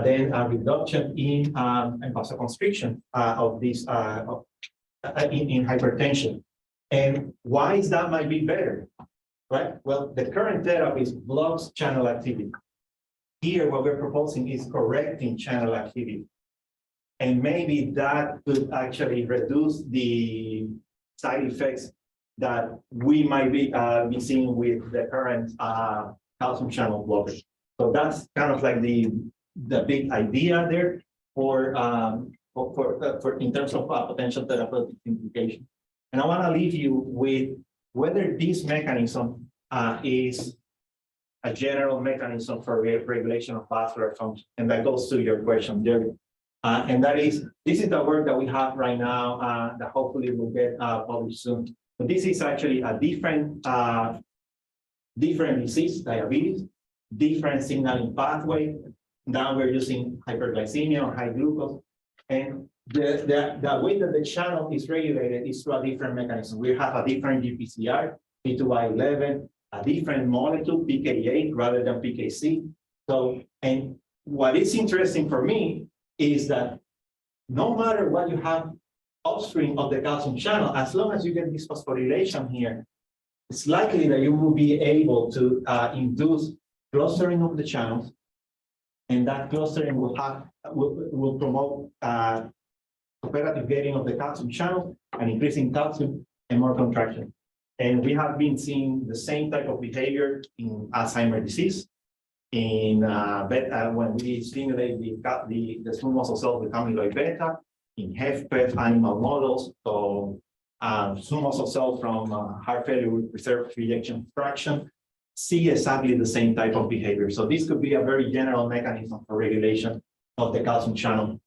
then a reduction in vasoconstriction of this in hypertension. And why is that might be better, right? Well, the current therapy blocks channel activity. Here, what we're proposing is correcting channel activity. And maybe that could actually reduce the side effects that we might be seeing with the current calcium channel blockers. So that's kind of like the big idea there for in terms of potential therapeutic implication. And I want to leave you with whether this mechanism is a general mechanism for regulation of vascular function. And that goes to your question, Jerry. And that is, this is the work that we have right now that hopefully will get published soon. But this is actually a different disease, diabetes, different signaling pathway. Now we're using hyperglycemia or high glucose. And the way that the channel is regulated is through a different mechanism. We have a different GPCR, P2Y11, a different molecule, PK8 rather than PKC. So, and what is interesting for me is that no matter what you have upstream of the calcium channel, as long as you get this phosphorylation here, it's likely that you will be able to induce clustering of the channels, and that clustering will promote cooperative gating of the calcium channel and increasing calcium and more contraction. And we have been seeing the same type of behavior in Alzheimer's disease. In when we stimulate the smooth muscle cells with amyloid beta in HFpEF animal models, so smooth muscle cells from heart failure with preserved ejection fraction see exactly the same type of behavior. So this could be a very general mechanism for regulation of the calcium channel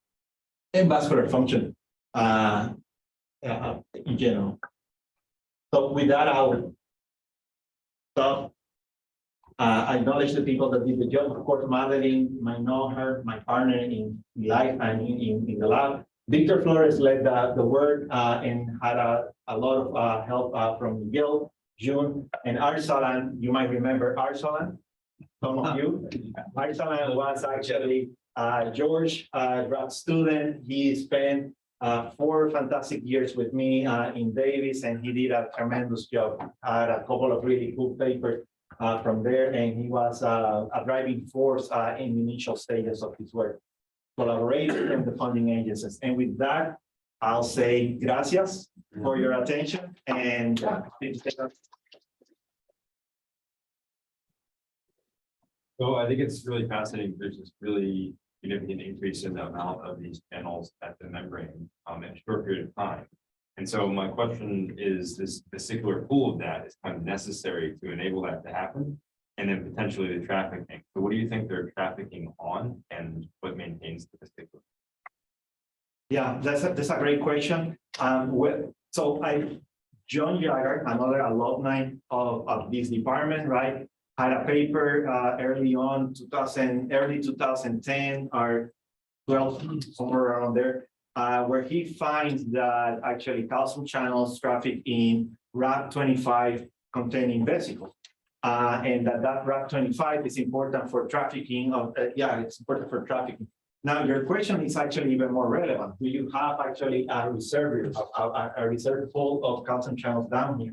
and vascular function in general. So with that, I'll stop. I acknowledge the people that did the job. Of course, Madeline, might know her, my partner in life and in the lab. Victor Flores led the work and had a lot of help from Miguel, June, and Arsalan. You might remember Arsalan, some of you. Arsalan was actually George grad student. He spent 4 fantastic years with me in Davis, and he did a tremendous job. Had a couple of really cool papers from there, and he was a driving force in the initial stages of his work, collaborating with the funding agencies. And with that, I'll say gracias for your attention, and So I think it's really fascinating. There's this really significant increase in the amount of these channels at the membrane in a short period of time. And so my question is, this vesicular pool of that is kind of necessary to enable that to happen. And then potentially the trafficking. So what do you think they're trafficking on and what maintains the vesicular? Yeah, that's a great question. John Jagger, another alumni of this department, right, had a paper early on, early 2010 or 12, somewhere around there, where he finds that actually calcium channels traffic in RAP25 containing vesicles. And that RAP25 is important for trafficking of, it's important for trafficking. Now, your question is actually even more relevant. Do you have actually a reserve full of calcium channels down here?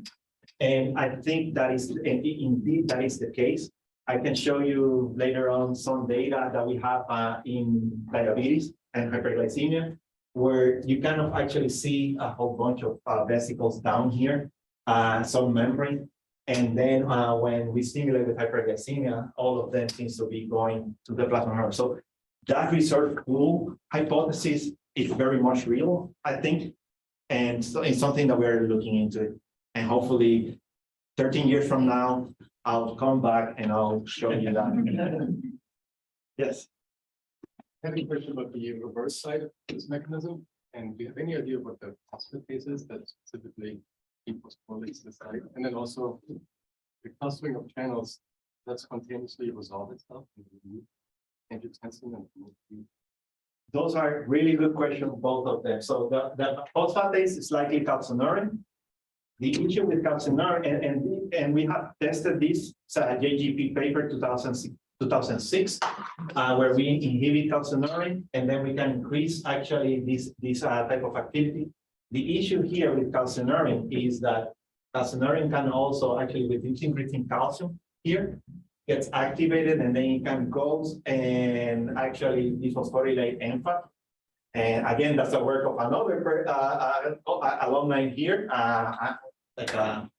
And I think that is, and indeed, that is the case. I can show you later on some data that we have in diabetes and hyperglycemia, where you kind of actually see a whole bunch of vesicles down here, some membrane. And then when we stimulate with hyperglycemia, all of them seems to be going to the plasma membrane. So that reserve pool hypothesis is very much real, I think. And so it's something that we're looking into. And hopefully 13 years from now, I'll come back and I'll show you that. Yes. I have a question about the reverse side of this mechanism. And do you have any idea what the phosphatase is that specifically phosphorylates the site? And then also the clustering of channels that spontaneously resolve itself in the angiotensin and Those are really good questions, both of them. So the phosphatase is likely calcineurin. The issue with calcineurin, and we have tested this, it's a JGP paper 2006, where we inhibit calcineurin, and then we can increase actually this type of activity. The issue here with calcineurin is that calcineurin can also actually, with increasing calcium here, gets activated, and then it can goes and actually dephosphorylate NFAT. And again, that's the work of another alumni here,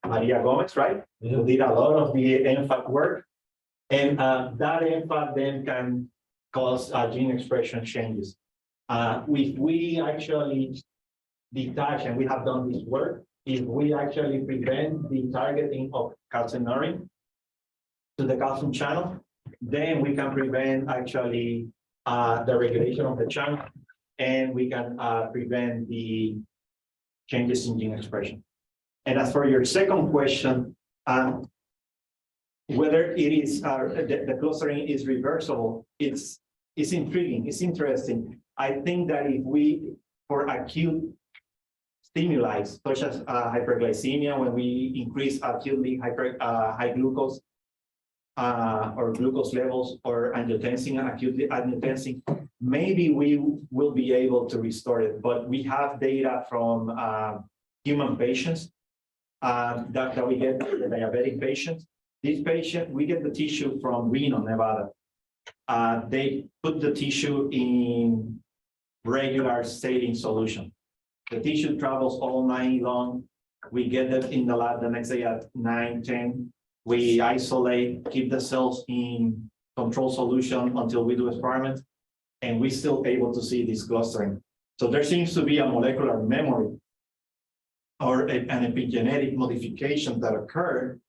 Maria Gomez, right? Who did a lot of the NFAT work. And that NFAT then can cause gene expression changes. If we actually detach, and we have done this work, if we actually prevent the targeting of calcineurin to the calcium channel, then we can prevent actually the regulation of the channel, and we can prevent the changes in gene expression. And as for your second question, whether it is the clustering is reversible, it's intriguing, it's interesting. I think that if we, for acute stimuli such as hyperglycemia, when we increase acutely high glucose or glucose levels, or angiotensin, acutely angiotensin, maybe we will be able to restore it. But we have data from human patients that we get, the diabetic patients. This patient, we get the tissue from Reno, Nevada. They put the tissue in regular saline solution. The tissue travels all night long. We get it in the lab the next day at 9, 10. We isolate, keep the cells in control solution until we do experiments, and we're still able to see this clustering. So there seems to be a molecular memory or an epigenetic modification that occurred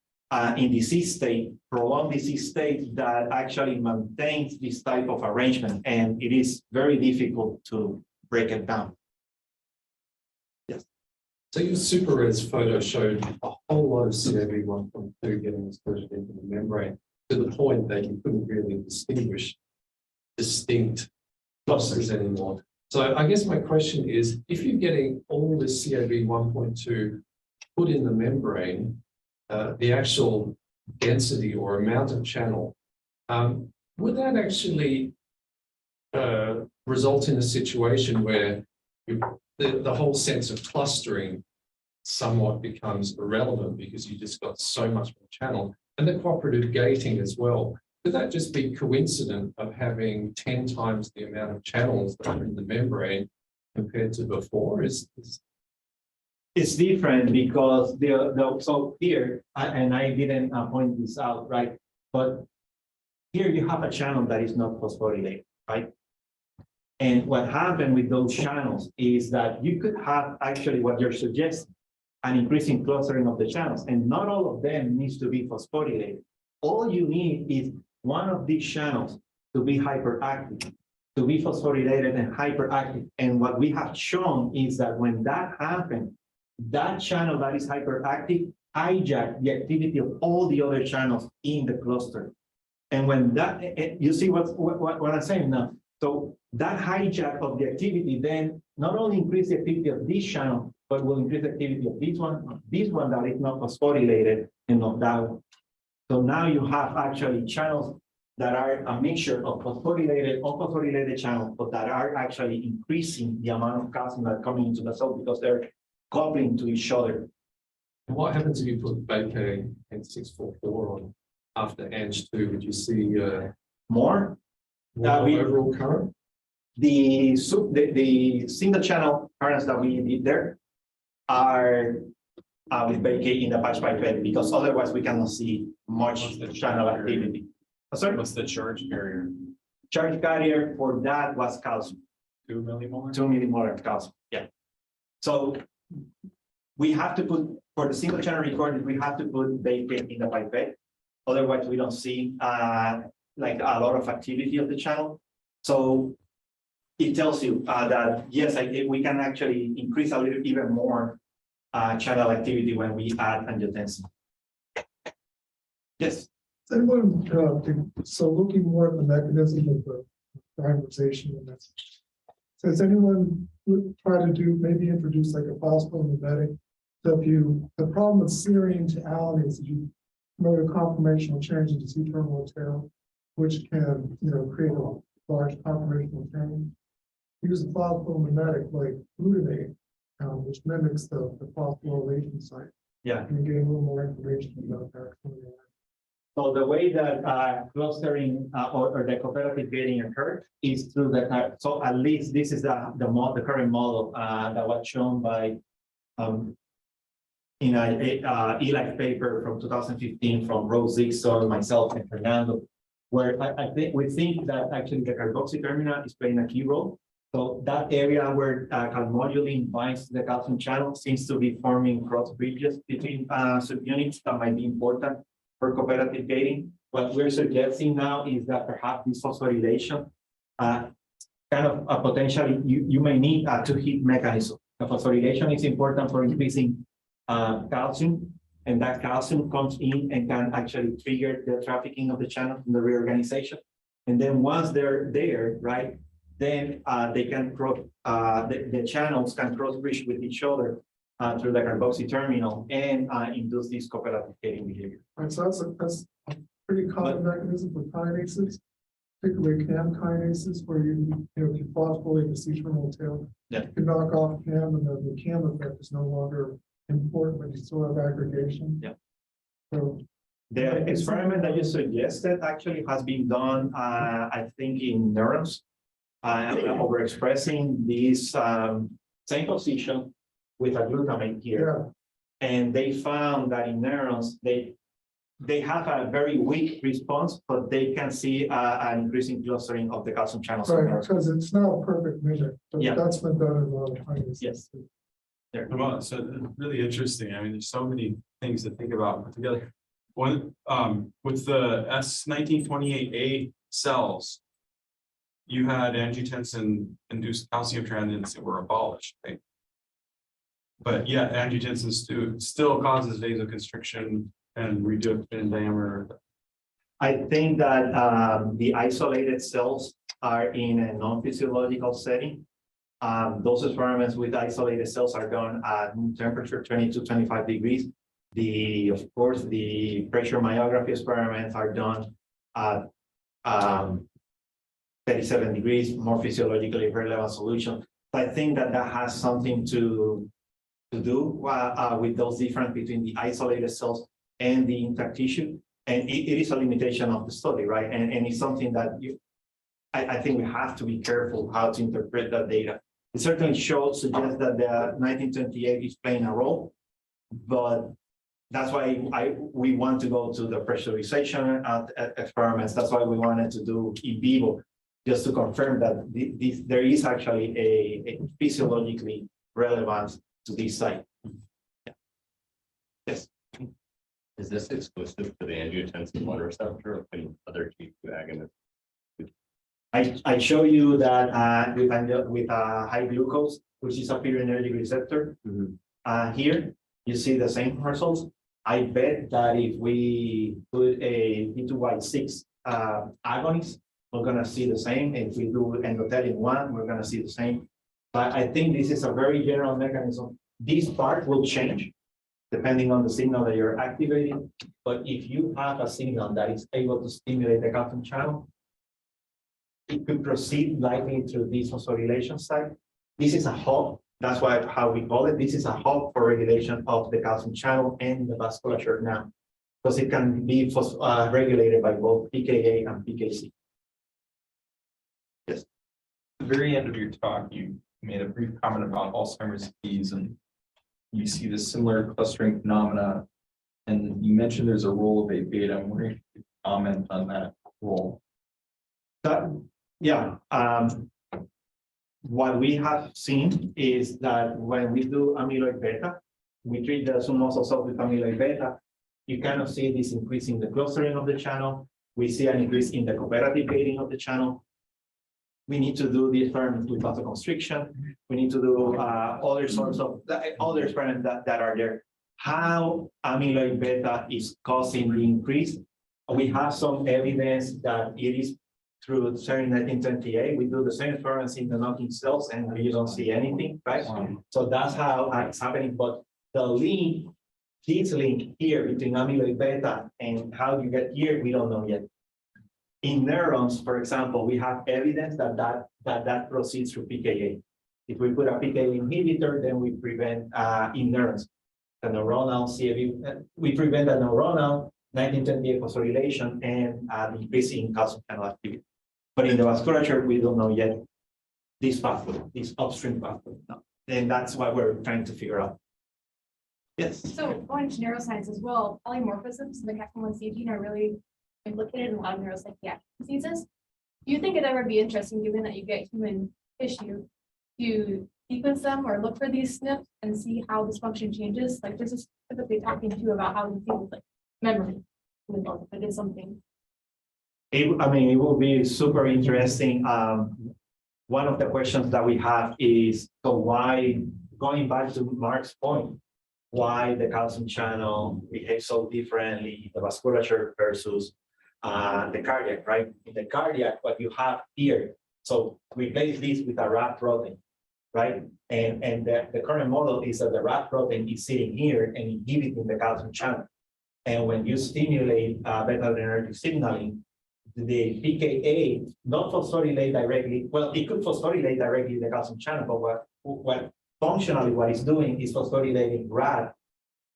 in disease state, prolonged disease state, that actually maintains this type of arrangement, and it is very difficult to break it down. Yes. So your super res photo showed a whole lot of CAV 1.2 getting exposed into the membrane, to the point that you couldn't really distinguish distinct clusters anymore. So I guess my question is, if you're getting all this CAV 1.2 put in the membrane, the actual density or amount of channel, would that actually result in a situation where the whole sense of clustering somewhat becomes irrelevant because you just got so much more channel, and the cooperative gating as well? Could that just be coincident of having 10 times the amount of channels that are in the membrane compared to before? It's different because so here, and I didn't point this out, right? But here you have a channel that is not phosphorylated, right? And what happened with those channels is that you could have actually what you're suggesting, an increasing clustering of the channels, and not all of them needs to be phosphorylated. All you need is one of these channels to be hyperactive, to be phosphorylated and hyperactive. And what we have shown is that when that happens, that channel that is hyperactive hijack the activity of all the other channels in the cluster. And when that, you see what I'm saying now? So that hijack of the activity then not only increase the activity of this channel, but will increase the activity of this one that is not phosphorylated, and of that one. So now you have actually channels that are a mixture of phosphorylated, unphosphorylated channels, but that are actually increasing the amount of calcium that's coming into the cell because they're coupling to each other. And what happens if you put VK and 644 on after Ang2? Would you see More? more we- overall current? The single channel currents that we did there are with VK in the patch pipette, because otherwise we cannot see much What's the channel charge carrier? activity. Sorry, What's the charge carrier? charge carrier for that was calcium, 2 millimolar? 2 millimolar of calcium, yeah. So we have to put, for the single channel recording, we have to put VK in the pipette. Otherwise, we don't see like a lot of activity of the channel. So it tells you that yes, we can actually increase a little even more channel activity when we add angiotensin. Yes. Does anyone, so looking more at the mechanism of the dimerization and that's. So does anyone try to do, maybe introduce like a phosphomimetic? So if you, the problem with serine to alanine is you promote a conformational change into C-terminal tail, which can, create a large conformational change. Use a phosphomimetic like glutamate, which mimics the phosphorylation site. Yeah. Can you get a little more information about that? So the way that clustering or the cooperative gating occurs is through the, so at least this is the current model that was shown by in a ELAC paper from 2015 from Rose Zixon, myself, and Fernando, where we think that actually the carboxy terminal is playing a key role. So that area where calmodulin binds the calcium channel seems to be forming cross bridges between subunits that might be important for cooperative gating. What we're suggesting now is that perhaps this phosphorylation kind of potentially you may need a two-hit mechanism. The phosphorylation is important for increasing calcium, and that calcium comes in and can actually trigger the trafficking of the channel in the reorganization. And then once they're there, right, then they can cross, the channels can cross bridge with each other through the carboxy terminal and induce this cooperative gating behavior. Right, so that's a pretty common mechanism for kinases, particularly CAM kinases, where if you phosphorylate the C-terminal tail, Yeah. you can knock off CAM, and the CAM effect is no longer important, but you still have aggregation. Yeah. So the experiment that you suggested actually has been done, I think, in neurons, overexpressing this same position with a glutamate here. yeah, And they found that in neurons, they have a very weak response, but they can see an increasing clustering of the calcium channels. in right, neurons. because it's not a perfect mimic, but Yeah. that's been done in a lot of kinases. Yes. Well, so really interesting. I mean, there's so many things to think about put together. One, with the S1928A cells, you had angiotensin induced calcium transients that were abolished, right? But yet angiotensin still causes vasoconstriction and reduction in diameter. I think that the isolated cells are in a non-physiological setting. Those experiments with isolated cells are done at temperature 20 to 25 degrees. Of course, the pressure myography experiments are done at 37 degrees, more physiologically relevant solution. So I think that has something to do with those difference between the isolated cells and the intact tissue. And it is a limitation of the study, right? And it's something that I think we have to be careful how to interpret that data. It certainly suggests that the 1928 is playing a role, but that's why we want to go to the pressurization experiments. That's why we wanted to do in vivo. just to confirm that there is actually a physiologically relevance to this site. Yeah. Yes. Is this exclusive to the angiotensin one receptor or any other T2 agonist? I show you that with high glucose, which is a purinergic receptor. Here you see the same results. I bet that if we put a T2Y6 agonist, we're gonna see the same. If we do endothelin 1, we're gonna see the same. But I think this is a very general mechanism. This part will change depending on the signal that you're activating. But if you have a signal that is able to stimulate the calcium channel, it could proceed likely through this phosphorylation site. This is a hub. That's how we call it. This is a hub for regulation of the calcium channel and the vasculature now, because it can be regulated by both PKA and PKC. Yes. At the very end of your talk, you made a brief comment about Alzheimer's disease, and you see this similar clustering phenomena. And you mentioned there's a role of A beta. I'm wondering if you could comment on that role. Yeah. What we have seen is that when we do amyloid beta, we treat the submuscle cells with amyloid beta, you kind of see this increase in the clustering of the channel. We see an increase in the cooperative gating of the channel. We need to do the experiments with vasoconstriction. We need to do other sorts of other experiments that are there. How amyloid beta is causing the increase? We have some evidence that it is through CERN 1928. We do the same experiments in the knocking cells and we don't see anything, right? So that's how it's happening. But the link, this link here between amyloid beta and how you get here, we don't know yet. In neurons, for example, we have evidence that proceeds through PKA. If we put a PKA inhibitor, then we prevent in neurons the neuronal CAV. We prevent the neuronal 1928 phosphorylation and the increase in calcium channel activity. But in the vasculature, we don't know yet this pathway, this upstream pathway. No. And that's what we're trying to figure out. Yes. So going to neuroscience as well, polymorphisms in the CACM1C gene are really implicated in a lot of neuropsychiatric diseases. Do you think it'd ever be interesting, given that you get human tissue, to sequence them or look for these SNPs and see how this function changes? Like this is typically talking to you about how you feel, like memory, if it is something. It will be super interesting. One of the questions that we have is, so why, going back to Mark's point, why the calcium channel behaves so differently in the vasculature versus the cardiac, right? In the cardiac, what you have here, so replace this with a rat protein, right? And the current model is that the rat protein is sitting here and inhibiting the calcium channel. And when you stimulate beta-adrenergic signaling, the PKA not phosphorylate directly. Well, it could phosphorylate directly the calcium channel, but what functionally what it's doing is phosphorylating RAD,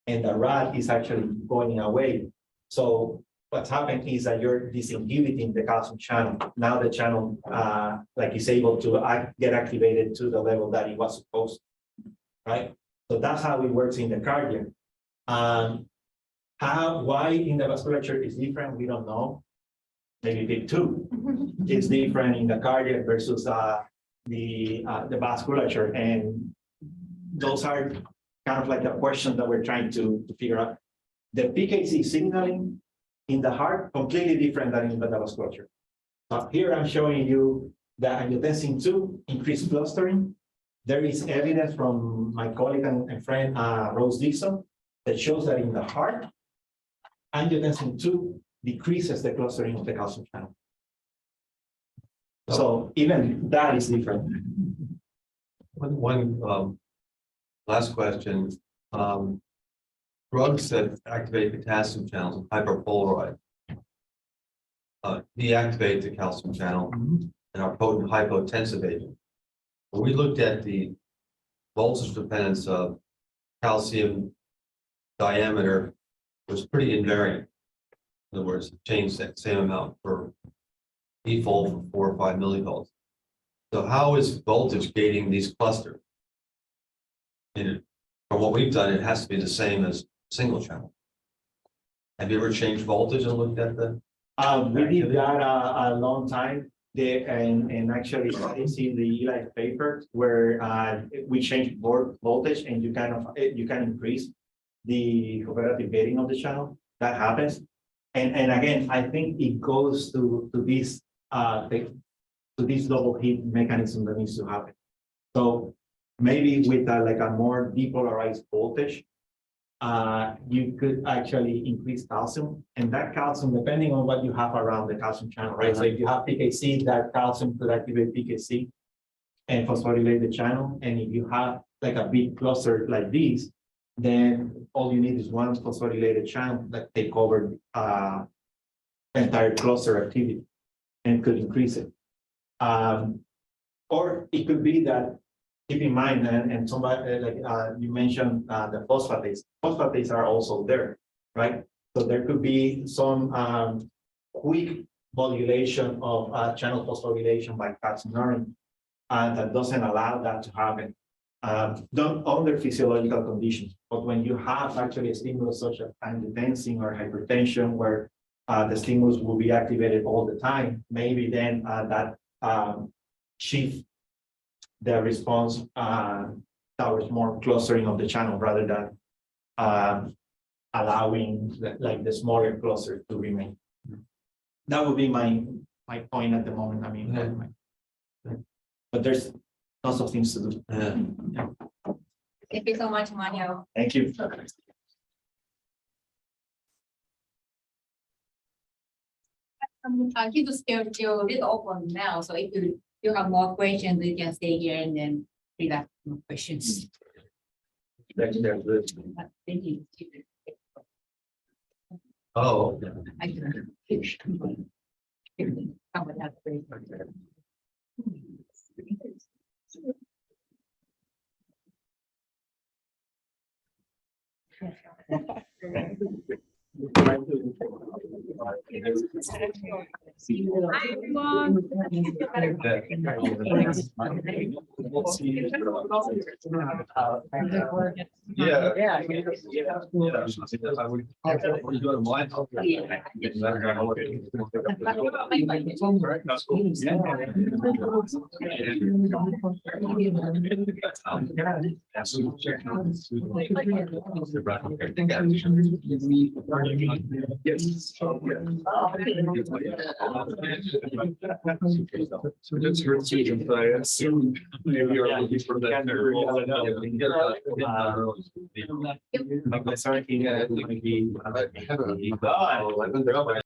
and the RAD is actually going away. So what's happened is that you're disinhibiting the calcium channel. Now the channel is able to get activated to the level that it was supposed to, right? So that's how it works in the cardiac. Why in the vasculature is different, we don't know. Maybe big two. It's different in the cardiac versus the vasculature, and those are kind of like the questions that we're trying to figure out. The PKC signaling in the heart completely different than in the vasculature. Here I'm showing you that angiotensin 2 increased clustering. There is evidence from my colleague and friend Rose Dixon that shows that in the heart, angiotensin 2 decreases the clustering of the calcium channel. So even that is different. One last question. Drugs that activate the calcium channels, hyperpolarized, deactivate the calcium channel and are potent hypotensive agent. When we looked at the voltage dependence of calcium diameter, was pretty invariant. In other words, it changed that same amount for default for 4 or 5 millivolts. So how is voltage gating these clusters? And from what we've done, it has to be the same as single channel. Have you ever changed voltage and looked at the? We did that a long time. And actually, it's in the Eli paper where we change board voltage and you can increase the cooperative gating of the channel. That happens. And again, I think it goes to this double heat mechanism that needs to happen. So maybe with like a more depolarized voltage, you could actually increase calcium, and that calcium, depending on what you have around the calcium channel, right? So if you have PKC, that calcium could activate PKC and phosphorylate the channel. And if you have like a big cluster like this, then all you need is one phosphorylated channel that take over the entire cluster activity and could increase it. Or it could be that, keep in mind, and somebody like you mentioned the phosphatases. Phosphatases are also there, right? So there could be some quick modulation of channel phosphorylation by calcineurin that doesn't allow that to happen. Under physiological conditions, but when you have actually a stimulus such as angiotensin or hypertension, where the stimulus will be activated all the time, maybe then that shift the response towards more clustering of the channel rather than allowing the smaller cluster to remain. That would be my point at the moment. I mean, but there's lots of things to do. Thank you so much, Manuel. Thank you. Keep the still a little open now, so if you have more questions, you can stay here and then read out more questions. Thank you. Oh. I can. How would that be? Hi, everyone. So just heard Susan, but I assume maybe you're looking for that. Sorry,